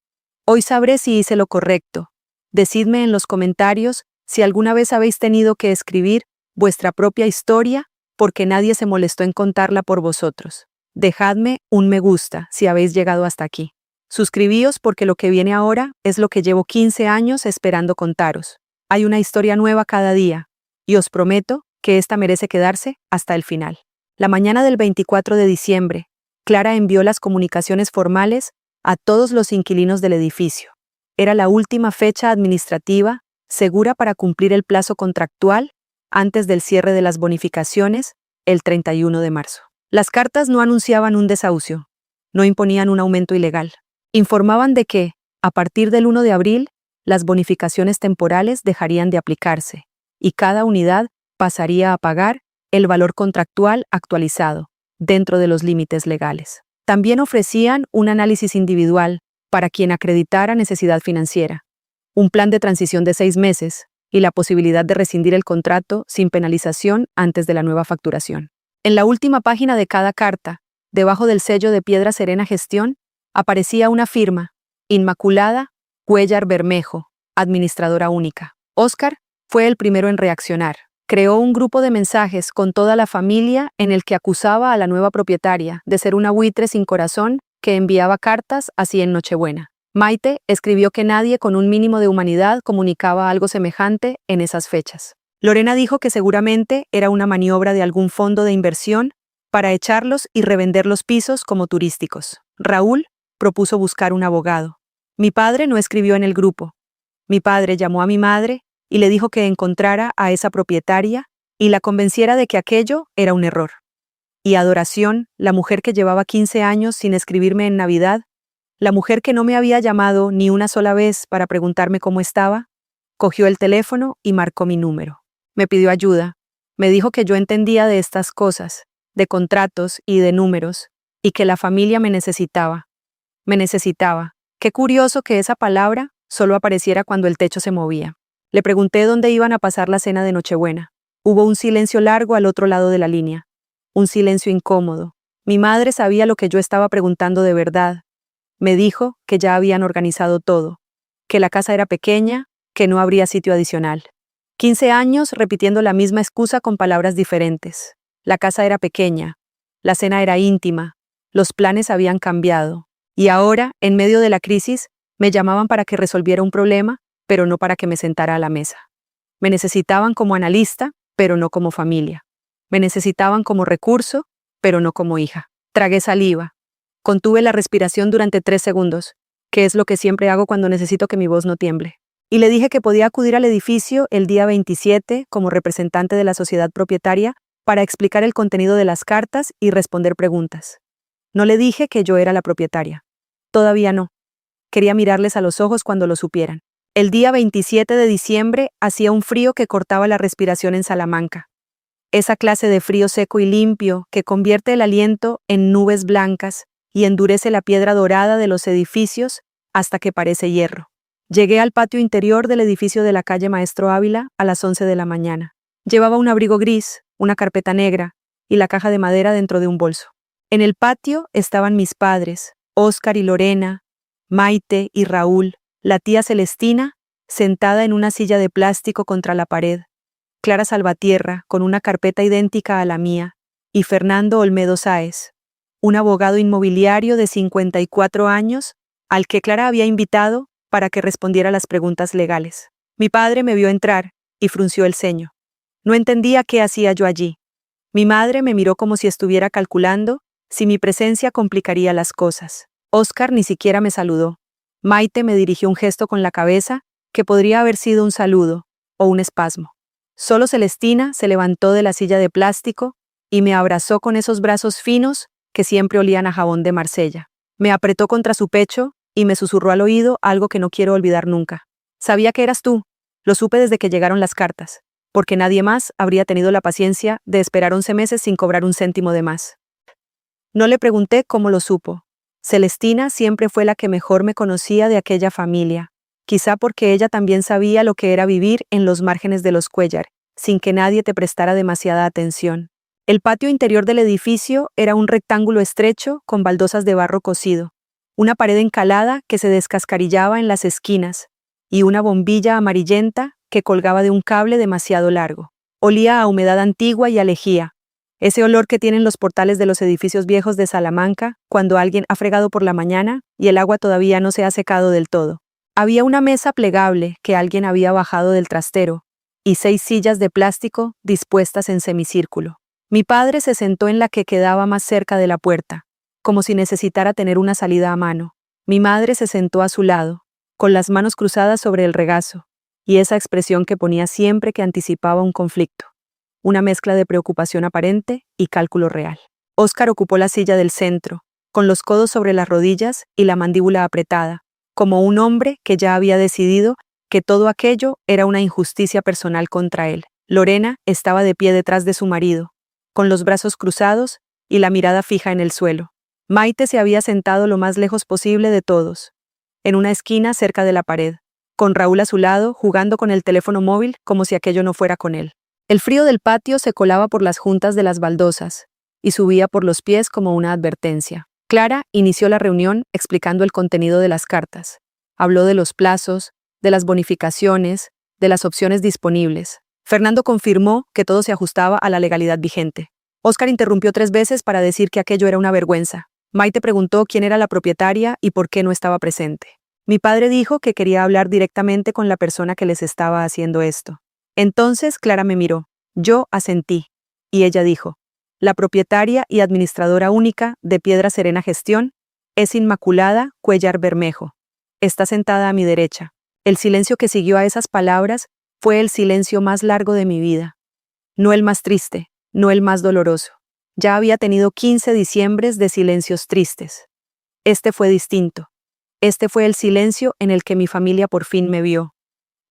hoy sabré si hice lo correcto. Decidme en los comentarios si alguna vez habéis tenido que escribir vuestra propia historia porque nadie se molestó en contarla por vosotros. Dejadme un me gusta si habéis llegado hasta aquí. Suscribíos porque lo que viene ahora es lo que llevo 15 años esperando contaros. Hay una historia nueva cada día, y os prometo que esta merece quedarse hasta el final. La mañana del 24 de diciembre, Clara envió las comunicaciones formales a todos los inquilinos del edificio. Era la última fecha administrativa segura para cumplir el plazo contractual antes del cierre de las bonificaciones, el 31 de marzo. Las cartas no anunciaban un desahucio, no imponían un aumento ilegal. Informaban de que, a partir del 1 de abril, las bonificaciones temporales dejarían de aplicarse, y cada unidad pasaría a pagar el valor contractual actualizado, dentro de los límites legales. También ofrecían un análisis individual para quien acreditara necesidad financiera, un plan de transición de 6 meses y la posibilidad de rescindir el contrato sin penalización antes de la nueva facturación. En la última página de cada carta, debajo del sello de Piedra Serena Gestión, aparecía una firma: Inmaculada Cuellar Bermejo, administradora única. Oscar fue el primero en reaccionar. Creó un grupo de mensajes con toda la familia en el que acusaba a la nueva propietaria de ser una buitre sin corazón que enviaba cartas así en Nochebuena. Maite escribió que nadie con un mínimo de humanidad comunicaba algo semejante en esas fechas. Lorena dijo que seguramente era una maniobra de algún fondo de inversión para echarlos y revender los pisos como turísticos. Raúl propuso buscar un abogado. Mi padre no escribió en el grupo. Mi padre llamó a mi madre y le dijo que encontrara a esa propietaria y la convenciera de que aquello era un error. Y Adoración, la mujer que llevaba 15 años sin escribirme en Navidad, la mujer que no me había llamado ni una sola vez para preguntarme cómo estaba, cogió el teléfono y marcó mi número. Me pidió ayuda. Me dijo que yo entendía de estas cosas, de contratos y de números, y que la familia me necesitaba. Me necesitaba. Qué curioso que esa palabra solo apareciera cuando el techo se movía. Le pregunté dónde iban a pasar la cena de Nochebuena. Hubo un silencio largo al otro lado de la línea. Un silencio incómodo. Mi madre sabía lo que yo estaba preguntando de verdad. Me dijo que ya habían organizado todo, que la casa era pequeña, que no habría sitio adicional. 15 años repitiendo la misma excusa con palabras diferentes. La casa era pequeña, la cena era íntima, los planes habían cambiado. Y ahora, en medio de la crisis, me llamaban para que resolviera un problema, pero no para que me sentara a la mesa. Me necesitaban como analista, pero no como familia. Me necesitaban como recurso, pero no como hija. Tragué saliva. Contuve la respiración durante 3 segundos, que es lo que siempre hago cuando necesito que mi voz no tiemble. y le dije que podía acudir al edificio el día 27 como representante de la sociedad propietaria para explicar el contenido de las cartas y responder preguntas. No le dije que yo era la propietaria. Todavía no. Quería mirarles a los ojos cuando lo supieran. El día 27 de diciembre hacía un frío que cortaba la respiración en Salamanca. Esa clase de frío seco y limpio que convierte el aliento en nubes blancas y endurece la piedra dorada de los edificios hasta que parece hierro. Llegué al patio interior del edificio de la calle Maestro Ávila a las 11 de la mañana. Llevaba un abrigo gris, una carpeta negra y la caja de madera dentro de un bolso. En el patio estaban mis padres, Óscar y Lorena, Maite y Raúl, la tía Celestina, sentada en una silla de plástico contra la pared, Clara Salvatierra, con una carpeta idéntica a la mía, y Fernando Olmedo Sáez, un abogado inmobiliario de 54 años, al que Clara había invitado para que respondiera las preguntas legales. Mi padre me vio entrar y frunció el ceño. No entendía qué hacía yo allí. Mi madre me miró como si estuviera calculando si mi presencia complicaría las cosas. Óscar ni siquiera me saludó. Maite me dirigió un gesto con la cabeza que podría haber sido un saludo o un espasmo. Solo Celestina se levantó de la silla de plástico y me abrazó con esos brazos finos que siempre olían a jabón de Marsella. Me apretó contra su pecho y me susurró al oído algo que no quiero olvidar nunca. Sabía que eras tú. Lo supe desde que llegaron las cartas, porque nadie más habría tenido la paciencia de esperar 11 meses sin cobrar un céntimo de más. No le pregunté cómo lo supo. Celestina siempre fue la que mejor me conocía de aquella familia, quizá porque ella también sabía lo que era vivir en los márgenes de los Cuéllar, sin que nadie te prestara demasiada atención. El patio interior del edificio era un rectángulo estrecho con baldosas de barro cocido, una pared encalada que se descascarillaba en las esquinas y una bombilla amarillenta que colgaba de un cable demasiado largo. Olía a humedad antigua y a lejía, ese olor que tienen los portales de los edificios viejos de Salamanca cuando alguien ha fregado por la mañana y el agua todavía no se ha secado del todo. Había una mesa plegable que alguien había bajado del trastero y 6 sillas de plástico dispuestas en semicírculo. Mi padre se sentó en la que quedaba más cerca de la puerta, como si necesitara tener una salida a mano. Mi madre se sentó a su lado, con las manos cruzadas sobre el regazo, y esa expresión que ponía siempre que anticipaba un conflicto. Una mezcla de preocupación aparente y cálculo real. Óscar ocupó la silla del centro, con los codos sobre las rodillas y la mandíbula apretada, como un hombre que ya había decidido que todo aquello era una injusticia personal contra él. Lorena estaba de pie detrás de su marido, con los brazos cruzados y la mirada fija en el suelo. Maite se había sentado lo más lejos posible de todos, en una esquina cerca de la pared, con Raúl a su lado jugando con el teléfono móvil como si aquello no fuera con él. El frío del patio se colaba por las juntas de las baldosas y subía por los pies como una advertencia. Clara inició la reunión explicando el contenido de las cartas. Habló de los plazos, de las bonificaciones, de las opciones disponibles. Fernando confirmó que todo se ajustaba a la legalidad vigente. Óscar interrumpió 3 veces para decir que aquello era una vergüenza. Maite preguntó quién era la propietaria y por qué no estaba presente. Mi padre dijo que quería hablar directamente con la persona que les estaba haciendo esto. Entonces Clara me miró. Yo asentí. Y ella dijo: la propietaria y administradora única de Piedra Serena Gestión es Inmaculada Cuéllar Bermejo. Está sentada a mi derecha. El silencio que siguió a esas palabras fue el silencio más largo de mi vida. No el más triste, no el más doloroso. Ya había tenido 15 diciembres de silencios tristes. Este fue distinto. Este fue el silencio en el que mi familia por fin me vio.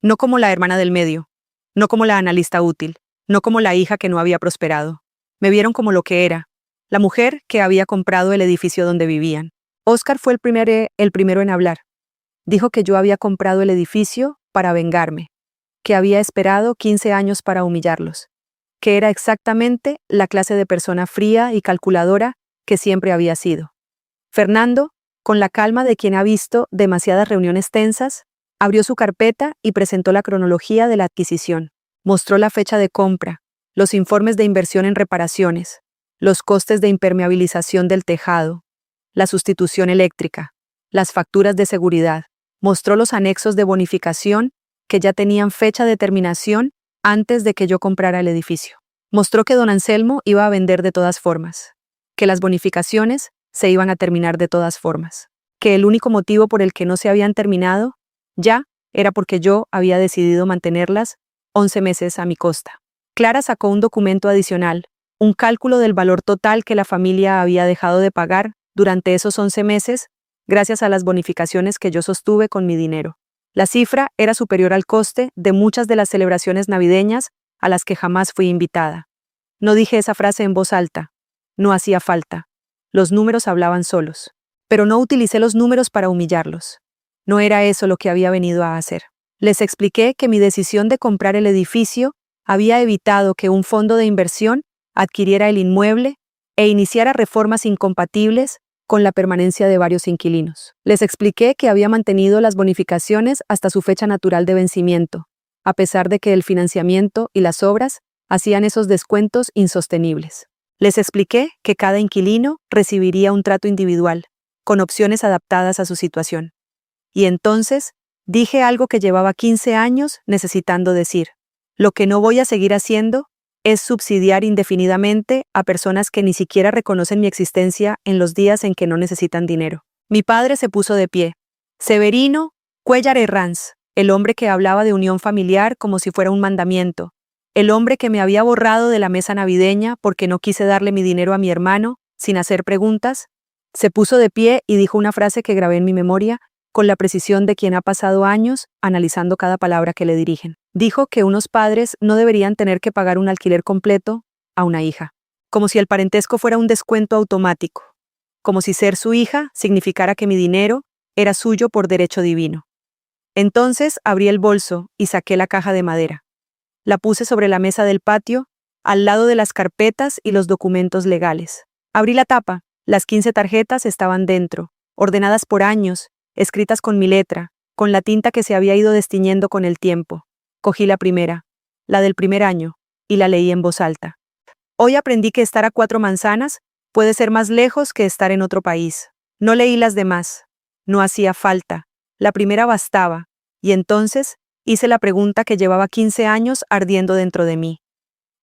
No como la hermana del medio, no como la analista útil, no como la hija que no había prosperado. Me vieron como lo que era, la mujer que había comprado el edificio donde vivían. Óscar fue el primero en hablar. Dijo que yo había comprado el edificio para vengarme, que había esperado 15 años para humillarlos, que era exactamente la clase de persona fría y calculadora que siempre había sido. Fernando, con la calma de quien ha visto demasiadas reuniones tensas, abrió su carpeta y presentó la cronología de la adquisición. Mostró la fecha de compra, los informes de inversión en reparaciones, los costes de impermeabilización del tejado, la sustitución eléctrica, las facturas de seguridad. Mostró los anexos de bonificación que ya tenían fecha de terminación antes de que yo comprara el edificio. Mostró que don Anselmo iba a vender de todas formas, que las bonificaciones se iban a terminar de todas formas, que el único motivo por el que no se habían terminado ya era porque yo había decidido mantenerlas 11 meses a mi costa. Clara sacó un documento adicional, un cálculo del valor total que la familia había dejado de pagar durante esos 11 meses, gracias a las bonificaciones que yo sostuve con mi dinero. La cifra era superior al coste de muchas de las celebraciones navideñas a las que jamás fui invitada. No dije esa frase en voz alta. No hacía falta. Los números hablaban solos. Pero no utilicé los números para humillarlos. No era eso lo que había venido a hacer. Les expliqué que mi decisión de comprar el edificio había evitado que un fondo de inversión adquiriera el inmueble e iniciara reformas incompatibles con la permanencia de varios inquilinos. Les expliqué que había mantenido las bonificaciones hasta su fecha natural de vencimiento, a pesar de que el financiamiento y las obras hacían esos descuentos insostenibles. Les expliqué que cada inquilino recibiría un trato individual, con opciones adaptadas a su situación. Y entonces dije algo que llevaba 15 años necesitando decir. Lo que no voy a seguir haciendo es subsidiar indefinidamente a personas que ni siquiera reconocen mi existencia en los días en que no necesitan dinero. Mi padre se puso de pie. Severino Cuéllar Herranz, el hombre que hablaba de unión familiar como si fuera un mandamiento, el hombre que me había borrado de la mesa navideña porque no quise darle mi dinero a mi hermano, sin hacer preguntas, se puso de pie y dijo una frase que grabé en mi memoria, con la precisión de quien ha pasado años analizando cada palabra que le dirigen. Dijo que unos padres no deberían tener que pagar un alquiler completo a una hija, como si el parentesco fuera un descuento automático, como si ser su hija significara que mi dinero era suyo por derecho divino. Entonces abrí el bolso y saqué la caja de madera. La puse sobre la mesa del patio, al lado de las carpetas y los documentos legales. Abrí la tapa, las 15 tarjetas estaban dentro, ordenadas por años, escritas con mi letra, con la tinta que se había ido destiñendo con el tiempo. Cogí la primera, la del primer año, y la leí en voz alta. Hoy aprendí que estar a 4 manzanas puede ser más lejos que estar en otro país. No leí las demás. No hacía falta. La primera bastaba, y entonces hice la pregunta que llevaba 15 años ardiendo dentro de mí.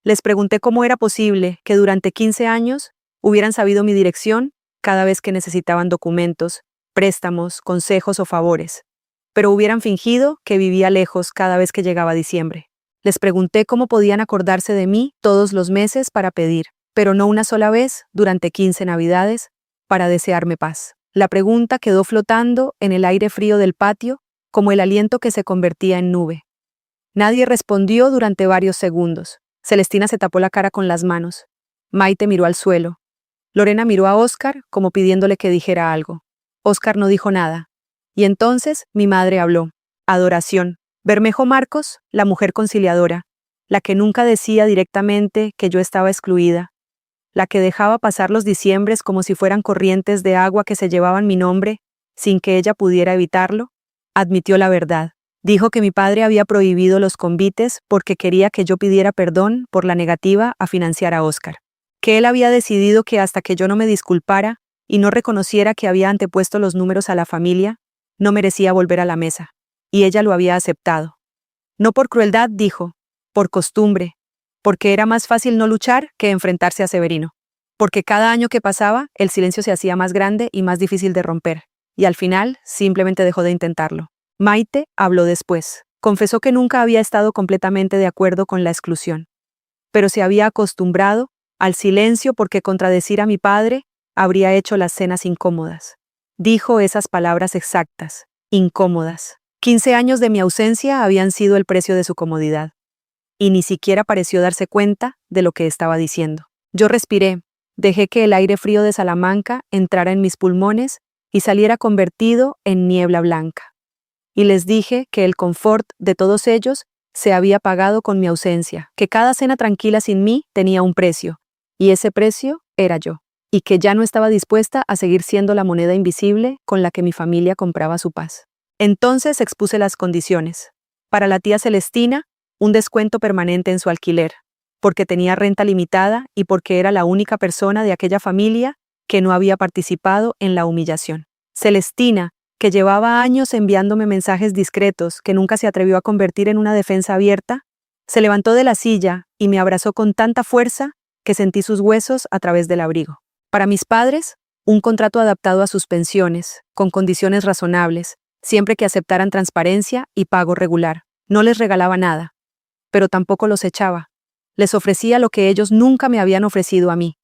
Les pregunté cómo era posible que durante 15 años hubieran sabido mi dirección cada vez que necesitaban documentos, préstamos, consejos o favores, pero hubieran fingido que vivía lejos cada vez que llegaba diciembre. Les pregunté cómo podían acordarse de mí todos los meses para pedir, pero no una sola vez durante 15 Navidades, para desearme paz. La pregunta quedó flotando en el aire frío del patio, como el aliento que se convertía en nube. Nadie respondió durante varios segundos. Celestina se tapó la cara con las manos. Maite miró al suelo. Lorena miró a Óscar como pidiéndole que dijera algo. Óscar no dijo nada. Y entonces mi madre habló. Adoración. Bermejo Marcos, la mujer conciliadora, la que nunca decía directamente que yo estaba excluida, la que dejaba pasar los diciembres como si fueran corrientes de agua que se llevaban mi nombre, sin que ella pudiera evitarlo, admitió la verdad. Dijo que mi padre había prohibido los convites porque quería que yo pidiera perdón por la negativa a financiar a Óscar. Que él había decidido que hasta que yo no me disculpara y no reconociera que había antepuesto los números a la familia, no merecía volver a la mesa. Y ella lo había aceptado. No por crueldad, dijo, por costumbre, porque era más fácil no luchar que enfrentarse a Severino. Porque cada año que pasaba, el silencio se hacía más grande y más difícil de romper, y al final simplemente dejó de intentarlo. Maite habló después. Confesó que nunca había estado completamente de acuerdo con la exclusión, pero se había acostumbrado al silencio porque contradecir a mi padre habría hecho las cenas incómodas. Dijo esas palabras exactas, incómodas. 15 años de mi ausencia habían sido el precio de su comodidad, y ni siquiera pareció darse cuenta de lo que estaba diciendo. Yo respiré, dejé que el aire frío de Salamanca entrara en mis pulmones y saliera convertido en niebla blanca. Y les dije que el confort de todos ellos se había pagado con mi ausencia, que cada cena tranquila sin mí tenía un precio, y ese precio era yo, y que ya no estaba dispuesta a seguir siendo la moneda invisible con la que mi familia compraba su paz. Entonces expuse las condiciones. Para la tía Celestina, un descuento permanente en su alquiler, porque tenía renta limitada y porque era la única persona de aquella familia que no había participado en la humillación. Celestina, que llevaba años enviándome mensajes discretos que nunca se atrevió a convertir en una defensa abierta, se levantó de la silla y me abrazó con tanta fuerza que sentí sus huesos a través del abrigo. Para mis padres, un contrato adaptado a sus pensiones, con condiciones razonables, siempre que aceptaran transparencia y pago regular. No les regalaba nada, pero tampoco los echaba. Les ofrecía lo que ellos nunca me habían ofrecido a mí.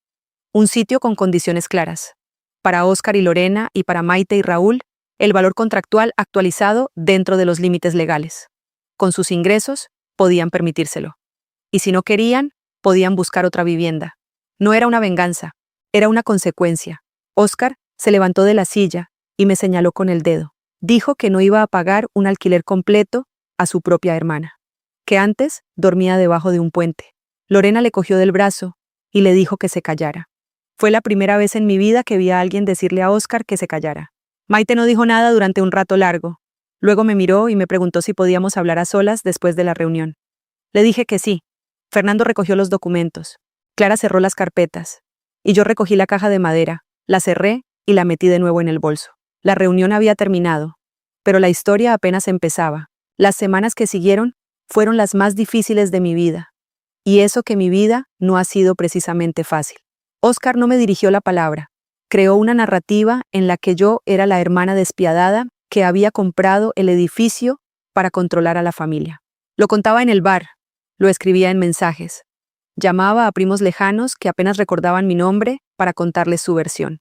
Un sitio con condiciones claras. Para Óscar y Lorena y para Maite y Raúl, el valor contractual actualizado dentro de los límites legales. Con sus ingresos, podían permitírselo. Y si no querían, podían buscar otra vivienda. No era una venganza, era una consecuencia. Óscar se levantó de la silla y me señaló con el dedo. Dijo que no iba a pagar un alquiler completo a su propia hermana, que antes dormía debajo de un puente. Lorena le cogió del brazo y le dijo que se callara. Fue la primera vez en mi vida que vi a alguien decirle a Óscar que se callara. Maite no dijo nada durante un rato largo. Luego me miró y me preguntó si podíamos hablar a solas después de la reunión. Le dije que sí. Fernando recogió los documentos. Clara cerró las carpetas. Y yo recogí la caja de madera, la cerré y la metí de nuevo en el bolso. La reunión había terminado, pero la historia apenas empezaba. Las semanas que siguieron fueron las más difíciles de mi vida. Y eso que mi vida no ha sido precisamente fácil. Óscar no me dirigió la palabra. Creó una narrativa en la que yo era la hermana despiadada que había comprado el edificio para controlar a la familia. Lo contaba en el bar, lo escribía en mensajes. Llamaba a primos lejanos que apenas recordaban mi nombre para contarles su versión.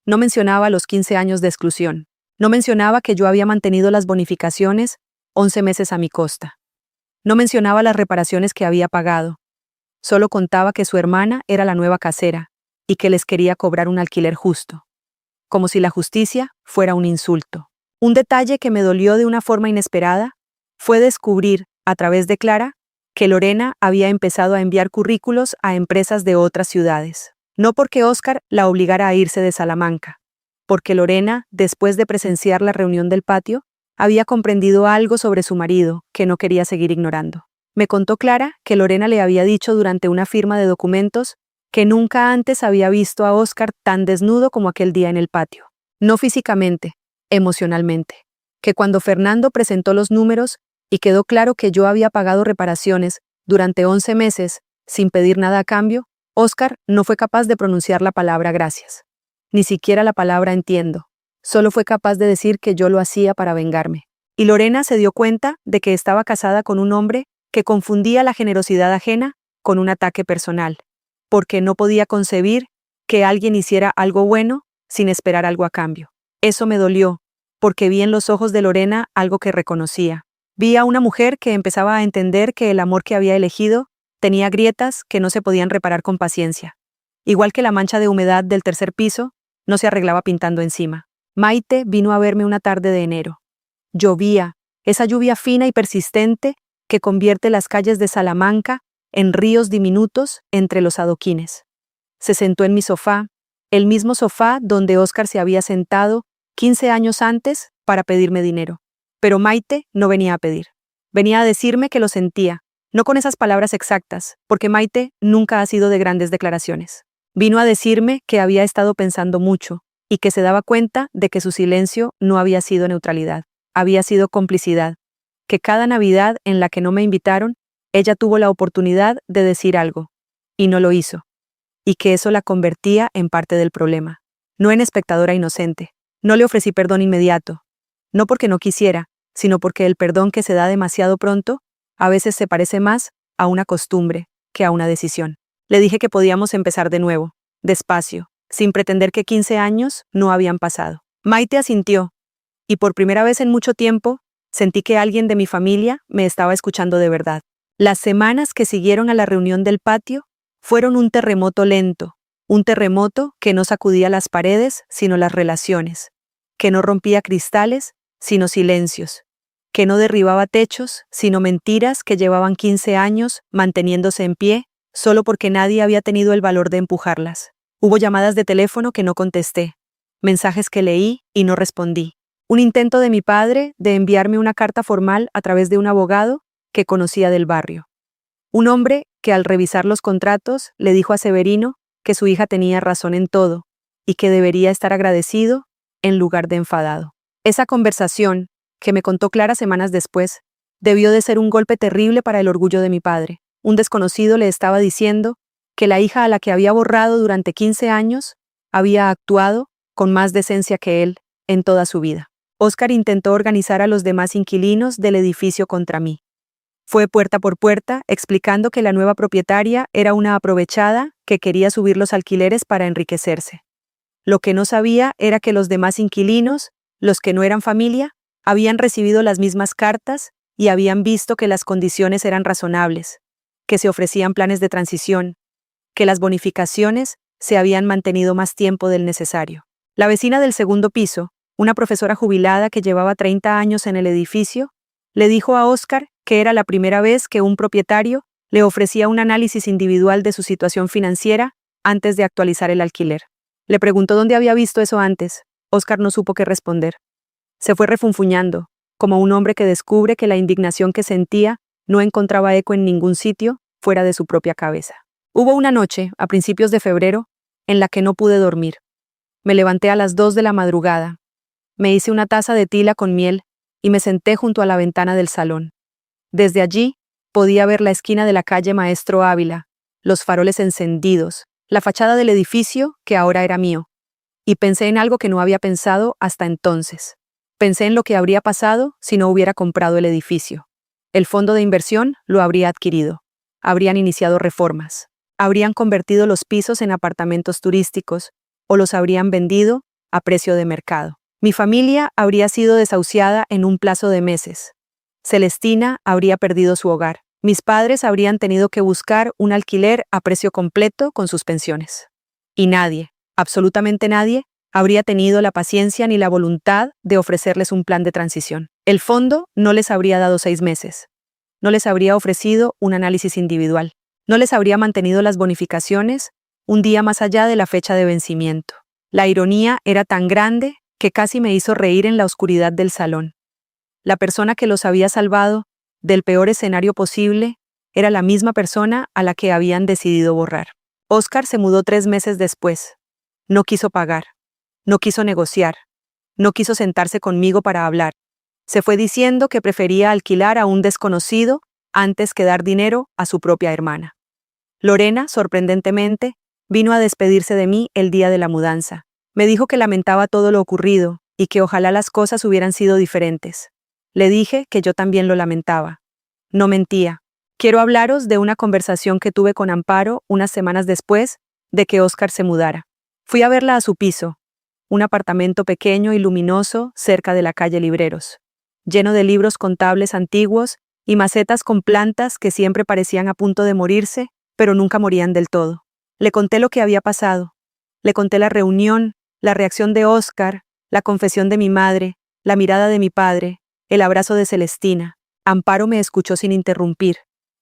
No mencionaba los 15 años de exclusión. No mencionaba que yo había mantenido las bonificaciones 11 meses a mi costa. No mencionaba las reparaciones que había pagado. Solo contaba que su hermana era la nueva casera y que les quería cobrar un alquiler justo. Como si la justicia fuera un insulto. Un detalle que me dolió de una forma inesperada fue descubrir, a través de Clara, que Lorena había empezado a enviar currículos a empresas de otras ciudades. No porque Óscar la obligara a irse de Salamanca, porque Lorena, después de presenciar la reunión del patio, había comprendido algo sobre su marido que no quería seguir ignorando. Me contó Clara que Lorena le había dicho durante una firma de documentos que nunca antes había visto a Óscar tan desnudo como aquel día en el patio. No físicamente, emocionalmente. Que cuando Fernando presentó los números y quedó claro que yo había pagado reparaciones durante 11 meses sin pedir nada a cambio, Óscar no fue capaz de pronunciar la palabra gracias. Ni siquiera la palabra entiendo. Solo fue capaz de decir que yo lo hacía para vengarme. Y Lorena se dio cuenta de que estaba casada con un hombre que confundía la generosidad ajena con un ataque personal, porque no podía concebir que alguien hiciera algo bueno sin esperar algo a cambio. Eso me dolió, porque vi en los ojos de Lorena algo que reconocía. Vi a una mujer que empezaba a entender que el amor que había elegido tenía grietas que no se podían reparar con paciencia. Igual que la mancha de humedad del tercer piso, no se arreglaba pintando encima. Maite vino a verme una tarde de enero. Llovía, esa lluvia fina y persistente que convierte las calles de Salamanca en ríos diminutos entre los adoquines. Se sentó en mi sofá, el mismo sofá donde Óscar se había sentado 15 años antes para pedirme dinero. Pero Maite no venía a pedir. Venía a decirme que lo sentía, no con esas palabras exactas, porque Maite nunca ha sido de grandes declaraciones. Vino a decirme que había estado pensando mucho y que se daba cuenta de que su silencio no había sido neutralidad, había sido complicidad, que cada Navidad en la que no me invitaron, ella tuvo la oportunidad de decir algo, y no lo hizo, y que eso la convertía en parte del problema, no en espectadora inocente. No le ofrecí perdón inmediato, no porque no quisiera, sino porque el perdón que se da demasiado pronto a veces se parece más a una costumbre que a una decisión. Le dije que podíamos empezar de nuevo, despacio, sin pretender que 15 años no habían pasado. Maite asintió, y por primera vez en mucho tiempo, sentí que alguien de mi familia me estaba escuchando de verdad. Las semanas que siguieron a la reunión del patio fueron un terremoto lento, un terremoto que no sacudía las paredes, sino las relaciones, que no rompía cristales, sino silencios, que no derribaba techos, sino mentiras que llevaban 15 años manteniéndose en pie, solo porque nadie había tenido el valor de empujarlas. Hubo llamadas de teléfono que no contesté, mensajes que leí y no respondí. Un intento de mi padre de enviarme una carta formal a través de un abogado que conocía del barrio. Un hombre que al revisar los contratos le dijo a Severino que su hija tenía razón en todo y que debería estar agradecido en lugar de enfadado. Esa conversación, que me contó Clara semanas después, debió de ser un golpe terrible para el orgullo de mi padre. Un desconocido le estaba diciendo que la hija a la que había borrado durante 15 años había actuado con más decencia que él en toda su vida. Óscar intentó organizar a los demás inquilinos del edificio contra mí. Fue puerta por puerta, explicando que la nueva propietaria era una aprovechada que quería subir los alquileres para enriquecerse. Lo que no sabía era que los demás inquilinos, los que no eran familia, habían recibido las mismas cartas y habían visto que las condiciones eran razonables, que se ofrecían planes de transición, que las bonificaciones se habían mantenido más tiempo del necesario. La vecina del segundo piso, una profesora jubilada que llevaba 30 años en el edificio, le dijo a Óscar que era la primera vez que un propietario le ofrecía un análisis individual de su situación financiera antes de actualizar el alquiler. Le preguntó dónde había visto eso antes. Óscar no supo qué responder. Se fue refunfuñando, como un hombre que descubre que la indignación que sentía no encontraba eco en ningún sitio fuera de su propia cabeza. Hubo una noche, a principios de febrero, en la que no pude dormir. Me levanté a las 2 de la madrugada. Me hice una taza de tila con miel y me senté junto a la ventana del salón. Desde allí podía ver la esquina de la calle Maestro Ávila, los faroles encendidos, la fachada del edificio que ahora era mío. Y pensé en algo que no había pensado hasta entonces. Pensé en lo que habría pasado si no hubiera comprado el edificio. El fondo de inversión lo habría adquirido. Habrían iniciado reformas. Habrían convertido los pisos en apartamentos turísticos o los habrían vendido a precio de mercado. Mi familia habría sido desahuciada en un plazo de meses. Celestina habría perdido su hogar. Mis padres habrían tenido que buscar un alquiler a precio completo con sus pensiones. Y nadie, absolutamente nadie, habría tenido la paciencia ni la voluntad de ofrecerles un plan de transición. El fondo no les habría dado 6 meses. No les habría ofrecido un análisis individual. No les habría mantenido las bonificaciones un día más allá de la fecha de vencimiento. La ironía era tan grande que casi me hizo reír en la oscuridad del salón. La persona que los había salvado del peor escenario posible era la misma persona a la que habían decidido borrar. Óscar se mudó 3 meses después. No quiso pagar. No quiso negociar. No quiso sentarse conmigo para hablar. Se fue diciendo que prefería alquilar a un desconocido antes que dar dinero a su propia hermana. Lorena, sorprendentemente, vino a despedirse de mí el día de la mudanza. Me dijo que lamentaba todo lo ocurrido y que ojalá las cosas hubieran sido diferentes. Le dije que yo también lo lamentaba. No mentía. Quiero hablaros de una conversación que tuve con Amparo unas semanas después de que Óscar se mudara. Fui a verla a su piso, un apartamento pequeño y luminoso cerca de la calle Libreros, lleno de libros contables antiguos y macetas con plantas que siempre parecían a punto de morirse, pero nunca morían del todo. Le conté lo que había pasado. Le conté la reunión, la reacción de Óscar, la confesión de mi madre, la mirada de mi padre, el abrazo de Celestina. Amparo me escuchó sin interrumpir,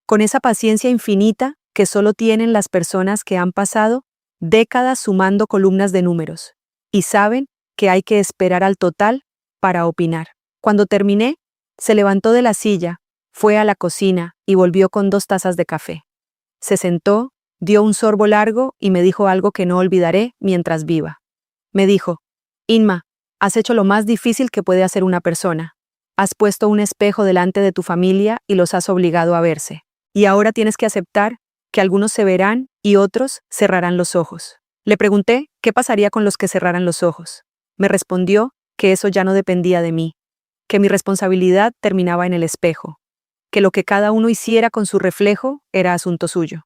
con esa paciencia infinita que solo tienen las personas que han pasado décadas sumando columnas de números, y saben que hay que esperar al total para opinar. Cuando terminé, se levantó de la silla, fue a la cocina y volvió con 2 tazas de café. Se sentó, dio un sorbo largo y me dijo algo que no olvidaré mientras viva. Me dijo: Inma, has hecho lo más difícil que puede hacer una persona. Has puesto un espejo delante de tu familia y los has obligado a verse. Y ahora tienes que aceptar que algunos se verán y otros cerrarán los ojos. Le pregunté qué pasaría con los que cerraran los ojos. Me respondió que eso ya no dependía de mí, que mi responsabilidad terminaba en el espejo, que lo que cada uno hiciera con su reflejo era asunto suyo.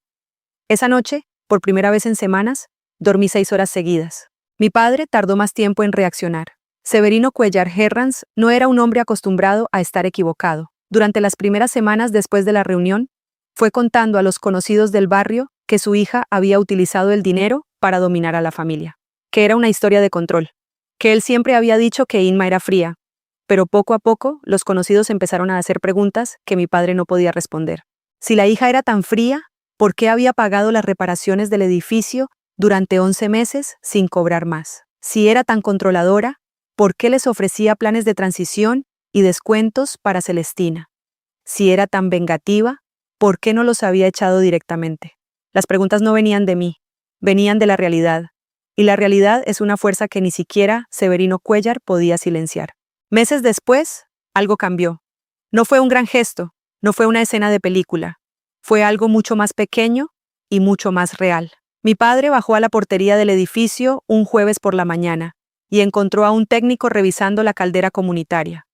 Esa noche, por primera vez en semanas, dormí 6 horas seguidas. Mi padre tardó más tiempo en reaccionar. Severino Cuellar Herranz no era un hombre acostumbrado a estar equivocado. Durante las primeras semanas después de la reunión, fue contando a los conocidos del barrio que su hija había utilizado el dinero para dominar a la familia, que era una historia de control, que él siempre había dicho que Inma era fría, pero poco a poco los conocidos empezaron a hacer preguntas que mi padre no podía responder. Si la hija era tan fría, ¿por qué había pagado las reparaciones del edificio durante 11 meses sin cobrar más? Si era tan controladora, ¿por qué les ofrecía planes de transición y descuentos para Celestina? Si era tan vengativa, ¿por qué no los había echado directamente? Las preguntas no venían de mí, venían de la realidad, y la realidad es una fuerza que ni siquiera Severino Cuellar podía silenciar. Meses después, algo cambió. No fue un gran gesto, no fue una escena de película, fue algo mucho más pequeño y mucho más real. Mi padre bajó a la portería del edificio un jueves por la mañana y encontró a un técnico revisando la caldera comunitaria.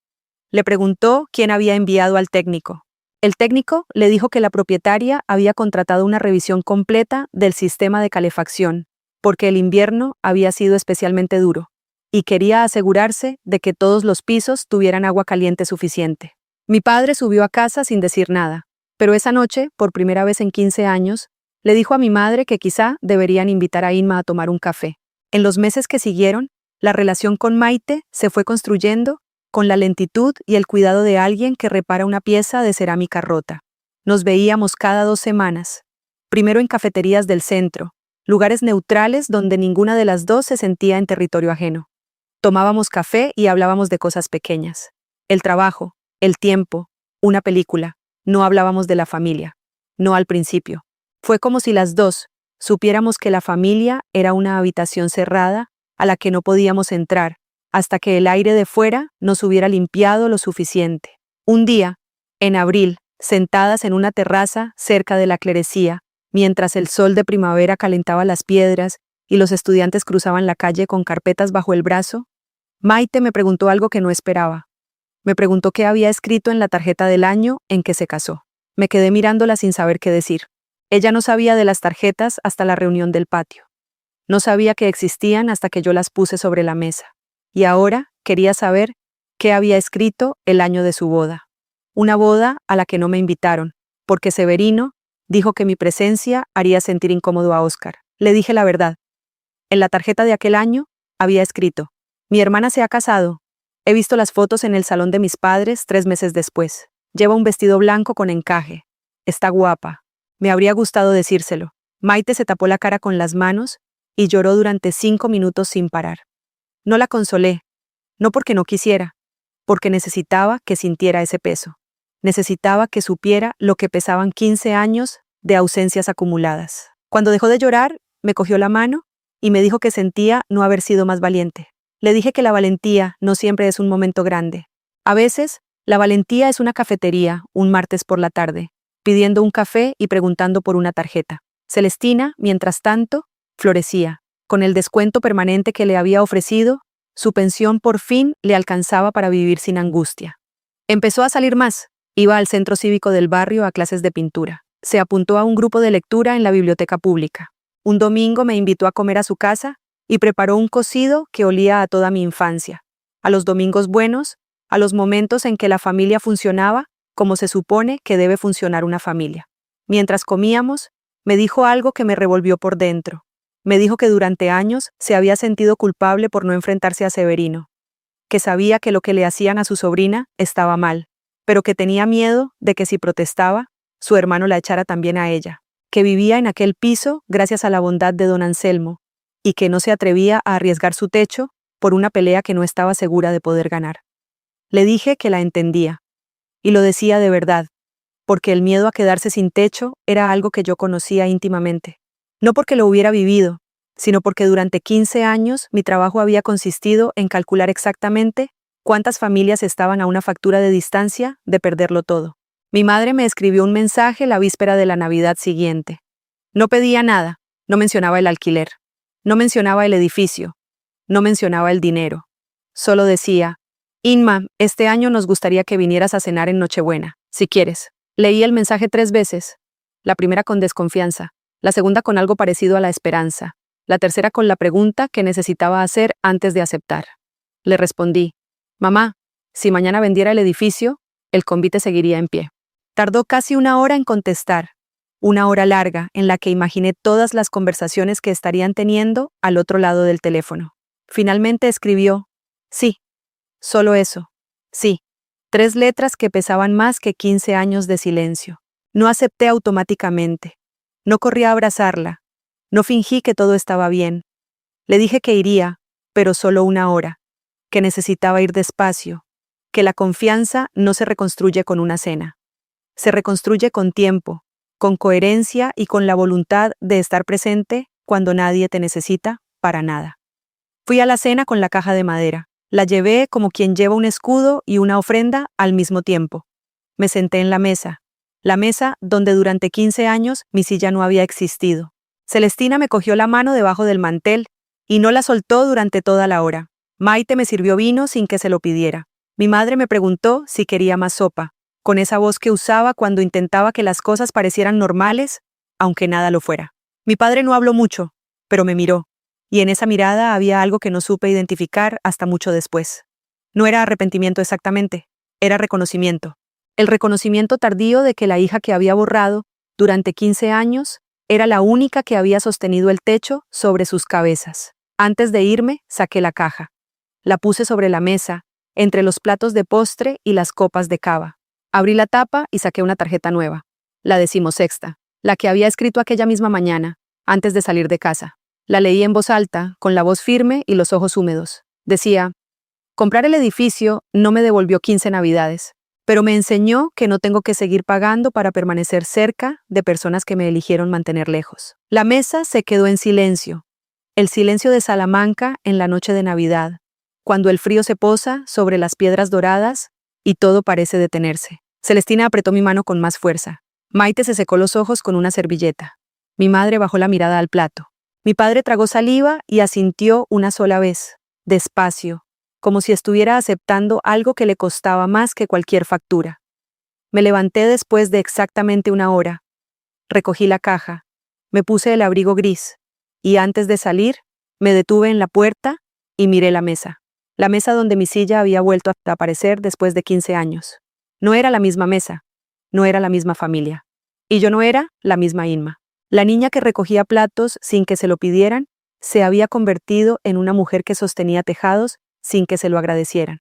Le preguntó quién había enviado al técnico. El técnico le dijo que la propietaria había contratado una revisión completa del sistema de calefacción, porque el invierno había sido especialmente duro, y quería asegurarse de que todos los pisos tuvieran agua caliente suficiente. Mi padre subió a casa sin decir nada, pero esa noche, por primera vez en 15 años, le dijo a mi madre que quizá deberían invitar a Inma a tomar un café. En los meses que siguieron, la relación con Maite se fue construyendo con la lentitud y el cuidado de alguien que repara una pieza de cerámica rota. Nos veíamos cada 2 semanas, primero en cafeterías del centro, lugares neutrales donde ninguna de las dos se sentía en territorio ajeno. Tomábamos café y hablábamos de cosas pequeñas. El trabajo, el tiempo, una película. No hablábamos de la familia. No al principio. Fue como si las dos supiéramos que la familia era una habitación cerrada a la que no podíamos entrar hasta que el aire de fuera nos hubiera limpiado lo suficiente. Un día, en abril, sentadas en una terraza cerca de la clerecía, mientras el sol de primavera calentaba las piedras y los estudiantes cruzaban la calle con carpetas bajo el brazo, Maite me preguntó algo que no esperaba. Me preguntó qué había escrito en la tarjeta del año en que se casó. Me quedé mirándola sin saber qué decir. Ella no sabía de las tarjetas hasta la reunión del patio. No sabía que existían hasta que yo las puse sobre la mesa. Y ahora quería saber qué había escrito el año de su boda. Una boda a la que no me invitaron, porque Severino dijo que mi presencia haría sentir incómodo a Óscar. Le dije la verdad. En la tarjeta de aquel año había escrito: mi hermana se ha casado. He visto las fotos en el salón de mis padres 3 meses después. Lleva un vestido blanco con encaje. Está guapa. Me habría gustado decírselo. Maite se tapó la cara con las manos y lloró durante 5 minutos sin parar. No la consolé, no porque no quisiera, porque necesitaba que sintiera ese peso. Necesitaba que supiera lo que pesaban 15 años de ausencias acumuladas. Cuando dejó de llorar, me cogió la mano y me dijo que sentía no haber sido más valiente. Le dije que la valentía no siempre es un momento grande. A veces, la valentía es una cafetería, un martes por la tarde, pidiendo un café y preguntando por una tarjeta. Celestina, mientras tanto, florecía. Con el descuento permanente que le había ofrecido, su pensión por fin le alcanzaba para vivir sin angustia. Empezó a salir más. Iba al centro cívico del barrio a clases de pintura. Se apuntó a un grupo de lectura en la biblioteca pública. Un domingo me invitó a comer a su casa y preparó un cocido que olía a toda mi infancia, a los domingos buenos, a los momentos en que la familia funcionaba como se supone que debe funcionar una familia. Mientras comíamos, me dijo algo que me revolvió por dentro. Me dijo que durante años se había sentido culpable por no enfrentarse a Severino, que sabía que lo que le hacían a su sobrina estaba mal, pero que tenía miedo de que si protestaba, su hermano la echara también a ella, que vivía en aquel piso gracias a la bondad de don Anselmo, y que no se atrevía a arriesgar su techo por una pelea que no estaba segura de poder ganar. Le dije que la entendía, y lo decía de verdad, porque el miedo a quedarse sin techo era algo que yo conocía íntimamente. No porque lo hubiera vivido, sino porque durante 15 años mi trabajo había consistido en calcular exactamente cuántas familias estaban a una factura de distancia de perderlo todo. Mi madre me escribió un mensaje la víspera de la Navidad siguiente. No pedía nada, no mencionaba el alquiler, no mencionaba el edificio, no mencionaba el dinero. Solo decía: Inma, este año nos gustaría que vinieras a cenar en Nochebuena, si quieres. Leí el mensaje 3 veces, la primera con desconfianza, la segunda con algo parecido a la esperanza, la tercera con la pregunta que necesitaba hacer antes de aceptar. Le respondí: mamá, si mañana vendiera el edificio, el convite seguiría en pie. Tardó casi 1 hora en contestar, 1 hora larga en la que imaginé todas las conversaciones que estarían teniendo al otro lado del teléfono. Finalmente escribió: sí, solo eso, sí. 3 letras que pesaban más que 15 años de silencio. No acepté automáticamente. No corrí a abrazarla. No fingí que todo estaba bien. Le dije que iría, pero solo 1 hora, que necesitaba ir despacio, que la confianza no se reconstruye con una cena. Se reconstruye con tiempo, con coherencia y con la voluntad de estar presente cuando nadie te necesita para nada. Fui a la cena con la caja de madera. La llevé como quien lleva un escudo y una ofrenda al mismo tiempo. Me senté en la mesa donde durante 15 años mi silla no había existido. Celestina me cogió la mano debajo del mantel y no la soltó durante toda la hora. Maite me sirvió vino sin que se lo pidiera. Mi madre me preguntó si quería más sopa, con esa voz que usaba cuando intentaba que las cosas parecieran normales, aunque nada lo fuera. Mi padre no habló mucho, pero me miró, y en esa mirada había algo que no supe identificar hasta mucho después. No era arrepentimiento exactamente, era reconocimiento. El reconocimiento tardío de que la hija que había borrado, durante 15 años, era la única que había sostenido el techo sobre sus cabezas. Antes de irme, saqué la caja. La puse sobre la mesa, entre los platos de postre y las copas de cava. Abrí la tapa y saqué una tarjeta nueva, la 16ª, la que había escrito aquella misma mañana, antes de salir de casa. La leí en voz alta, con la voz firme y los ojos húmedos. Decía: comprar el edificio no me devolvió 15 navidades, pero me enseñó que no tengo que seguir pagando para permanecer cerca de personas que me eligieron mantener lejos. La mesa se quedó en silencio, el silencio de Salamanca en la noche de Navidad, cuando el frío se posa sobre las piedras doradas y todo parece detenerse. Celestina apretó mi mano con más fuerza. Maite se secó los ojos con una servilleta. Mi madre bajó la mirada al plato. Mi padre tragó saliva y asintió una sola vez, despacio, como si estuviera aceptando algo que le costaba más que cualquier factura. Me levanté después de exactamente una hora. Recogí la caja, me puse el abrigo gris, y antes de salir, me detuve en la puerta y miré la mesa donde mi silla había vuelto a aparecer después de 15 años. No era la misma mesa, no era la misma familia, y yo no era la misma Inma. La niña que recogía platos sin que se lo pidieran, se había convertido en una mujer que sostenía tejados sin que se lo agradecieran.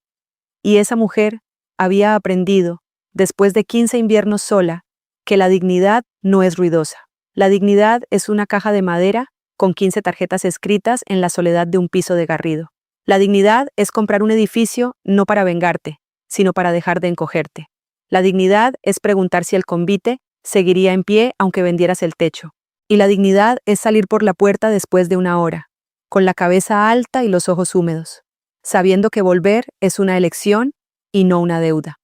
Y esa mujer había aprendido, después de 15 inviernos sola, que la dignidad no es ruidosa. La dignidad es una caja de madera con 15 tarjetas escritas en la soledad de un piso de Garrido. La dignidad es comprar un edificio no para vengarte, sino para dejar de encogerte. La dignidad es preguntar si el convite seguiría en pie aunque vendieras el techo. Y la dignidad es salir por la puerta después de una hora, con la cabeza alta y los ojos húmedos, sabiendo que volver es una elección y no una deuda.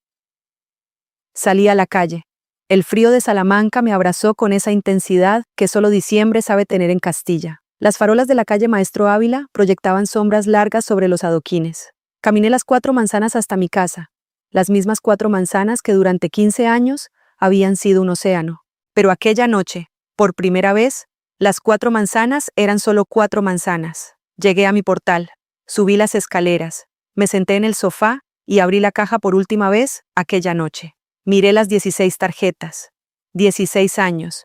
Salí a la calle. El frío de Salamanca me abrazó con esa intensidad que solo diciembre sabe tener en Castilla. Las farolas de la calle Maestro Ávila proyectaban sombras largas sobre los adoquines. Caminé las 4 manzanas hasta mi casa, las mismas 4 manzanas que durante 15 años habían sido un océano. Pero aquella noche, por primera vez, las 4 manzanas eran solo 4 manzanas. Llegué a mi portal, subí las escaleras, me senté en el sofá y abrí la caja por última vez aquella noche. Miré las 16 tarjetas, 16 años,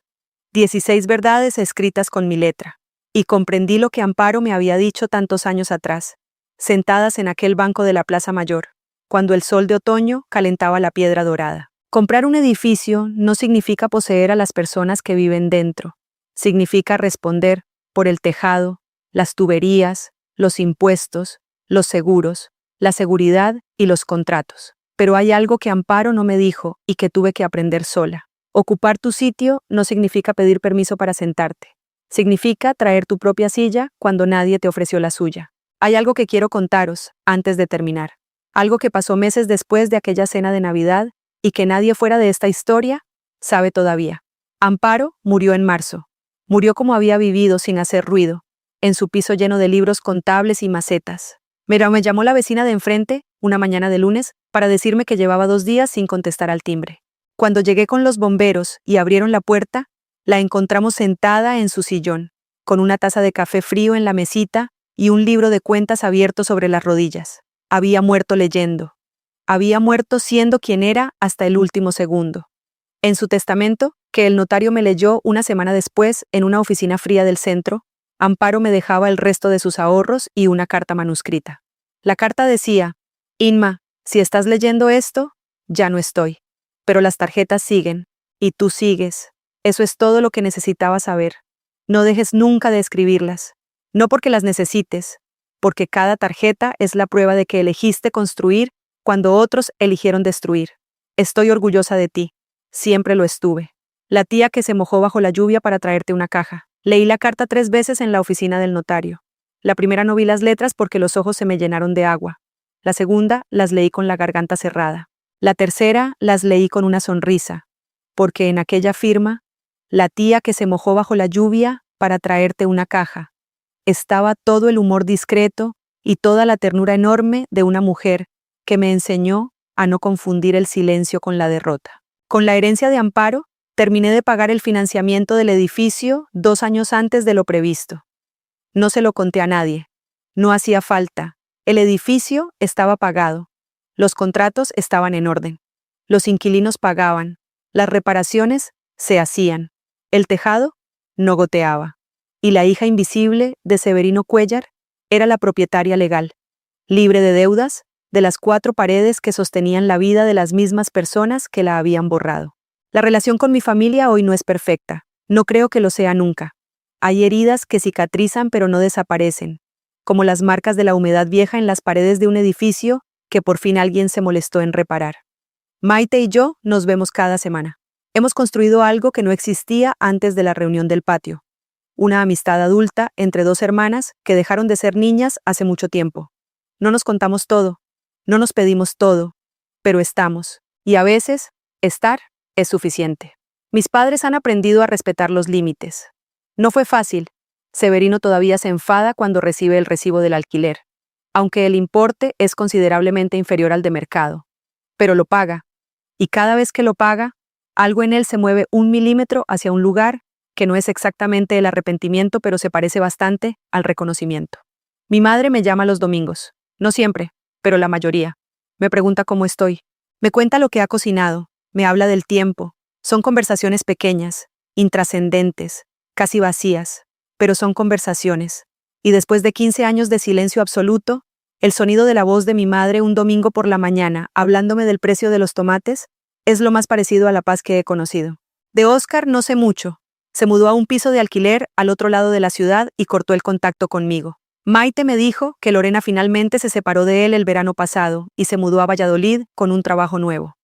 16 verdades escritas con mi letra, y comprendí lo que Amparo me había dicho tantos años atrás, sentadas en aquel banco de la Plaza Mayor, cuando el sol de otoño calentaba la piedra dorada. Comprar un edificio no significa poseer a las personas que viven dentro, significa responder por el tejado, las tuberías, los impuestos, los seguros, la seguridad y los contratos. Pero hay algo que Amparo no me dijo y que tuve que aprender sola. Ocupar tu sitio no significa pedir permiso para sentarte. Significa traer tu propia silla cuando nadie te ofreció la suya. Hay algo que quiero contaros antes de terminar. Algo que pasó meses después de aquella cena de Navidad y que nadie fuera de esta historia sabe todavía. Amparo murió en marzo. Murió como había vivido sin hacer ruido, en su piso lleno de libros contables y macetas. Pero me llamó la vecina de enfrente, una mañana de lunes, para decirme que llevaba 2 días sin contestar al timbre. Cuando llegué con los bomberos y abrieron la puerta, la encontramos sentada en su sillón, con una taza de café frío en la mesita y un libro de cuentas abierto sobre las rodillas. Había muerto leyendo. Había muerto siendo quien era hasta el último segundo. En su testamento, que el notario me leyó una semana después en una oficina fría del centro, Amparo me dejaba el resto de sus ahorros y una carta manuscrita. La carta decía: Inma, si estás leyendo esto, ya no estoy. Pero las tarjetas siguen, y tú sigues. Eso es todo lo que necesitaba saber. No dejes nunca de escribirlas. No porque las necesites, porque cada tarjeta es la prueba de que elegiste construir cuando otros eligieron destruir. Estoy orgullosa de ti. Siempre lo estuve. La tía que se mojó bajo la lluvia para traerte una caja. Leí la carta 3 veces en la oficina del notario. La primera no vi las letras porque los ojos se me llenaron de agua. La segunda las leí con la garganta cerrada. La tercera las leí con una sonrisa, porque en aquella firma, la tía que se mojó bajo la lluvia para traerte una caja, estaba todo el humor discreto y toda la ternura enorme de una mujer que me enseñó a no confundir el silencio con la derrota. Con la herencia de Amparo, terminé de pagar el financiamiento del edificio 2 años antes de lo previsto. No se lo conté a nadie. No hacía falta. El edificio estaba pagado. Los contratos estaban en orden. Los inquilinos pagaban. Las reparaciones se hacían. El tejado no goteaba. Y la hija invisible de Severino Cuéllar era la propietaria legal, libre de deudas, de las 4 paredes que sostenían la vida de las mismas personas que la habían borrado. La relación con mi familia hoy no es perfecta. No creo que lo sea nunca. Hay heridas que cicatrizan pero no desaparecen, como las marcas de la humedad vieja en las paredes de un edificio que por fin alguien se molestó en reparar. Maite y yo nos vemos cada semana. Hemos construido algo que no existía antes de la reunión del patio. Una amistad adulta entre 2 hermanas que dejaron de ser niñas hace mucho tiempo. No nos contamos todo, no nos pedimos todo, pero estamos, y a veces, estar es suficiente. Mis padres han aprendido a respetar los límites. No fue fácil. Severino todavía se enfada cuando recibe el recibo del alquiler, aunque el importe es considerablemente inferior al de mercado. Pero lo paga, y cada vez que lo paga, algo en él se mueve 1 milímetro hacia un lugar que no es exactamente el arrepentimiento, pero se parece bastante al reconocimiento. Mi madre me llama los domingos, no siempre, pero la mayoría. Me pregunta cómo estoy. Me cuenta lo que ha cocinado, me habla del tiempo. Son conversaciones pequeñas, intrascendentes, casi vacías, pero son conversaciones. Y después de 15 años de silencio absoluto, el sonido de la voz de mi madre un domingo por la mañana, hablándome del precio de los tomates, es lo más parecido a la paz que he conocido. De Oscar no sé mucho. Se mudó a un piso de alquiler al otro lado de la ciudad y cortó el contacto conmigo. Maite me dijo que Lorena finalmente se separó de él el verano pasado y se mudó a Valladolid con un trabajo nuevo.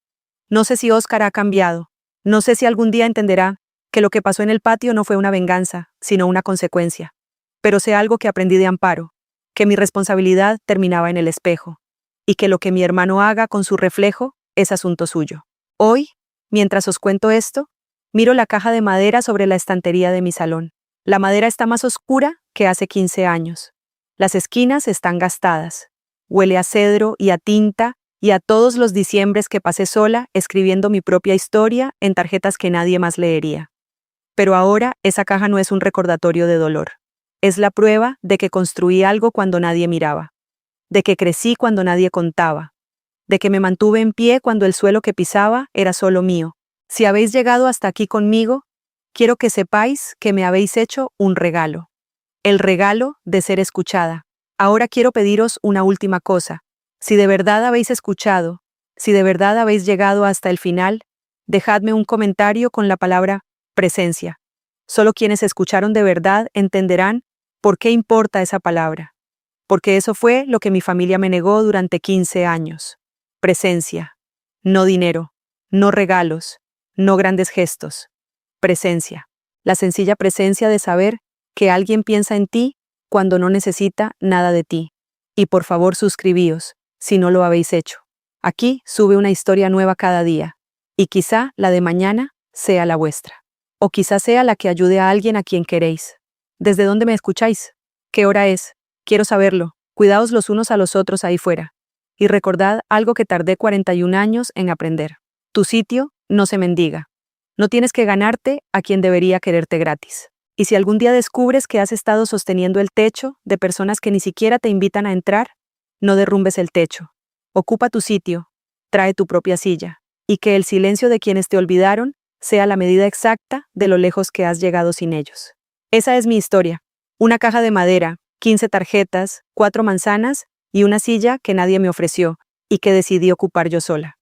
No sé si Oscar ha cambiado. No sé si algún día entenderá que lo que pasó en el patio no fue una venganza, sino una consecuencia. Pero sé algo que aprendí de Amparo, que mi responsabilidad terminaba en el espejo, y que lo que mi hermano haga con su reflejo es asunto suyo. Hoy, mientras os cuento esto, miro la caja de madera sobre la estantería de mi salón. La madera está más oscura que hace 15 años. Las esquinas están gastadas. Huele a cedro y a tinta y a todos los diciembres que pasé sola escribiendo mi propia historia en tarjetas que nadie más leería. Pero ahora esa caja no es un recordatorio de dolor. Es la prueba de que construí algo cuando nadie miraba, de que crecí cuando nadie contaba, de que me mantuve en pie cuando el suelo que pisaba era solo mío. Si habéis llegado hasta aquí conmigo, quiero que sepáis que me habéis hecho un regalo. El regalo de ser escuchada. Ahora quiero pediros una última cosa. Si de verdad habéis escuchado, si de verdad habéis llegado hasta el final, dejadme un comentario con la palabra presencia. Solo quienes escucharon de verdad entenderán por qué importa esa palabra. Porque eso fue lo que mi familia me negó durante 15 años. Presencia. No dinero, no regalos, no grandes gestos. Presencia. La sencilla presencia de saber que alguien piensa en ti cuando no necesita nada de ti. Y por favor suscribíos, si no lo habéis hecho. Aquí sube una historia nueva cada día, y quizá la de mañana sea la vuestra. O quizá sea la que ayude a alguien a quien queréis. ¿Desde dónde me escucháis? ¿Qué hora es? Quiero saberlo. Cuidaos los unos a los otros ahí fuera. Y recordad algo que tardé 41 años en aprender. Tu sitio no se mendiga. No tienes que ganarte a quien debería quererte gratis. Y si algún día descubres que has estado sosteniendo el techo de personas que ni siquiera te invitan a entrar, no derrumbes el techo. Ocupa tu sitio, trae tu propia silla, y que el silencio de quienes te olvidaron sea la medida exacta de lo lejos que has llegado sin ellos. Esa es mi historia. Una caja de madera, 15 tarjetas, 4 manzanas y una silla que nadie me ofreció y que decidí ocupar yo sola.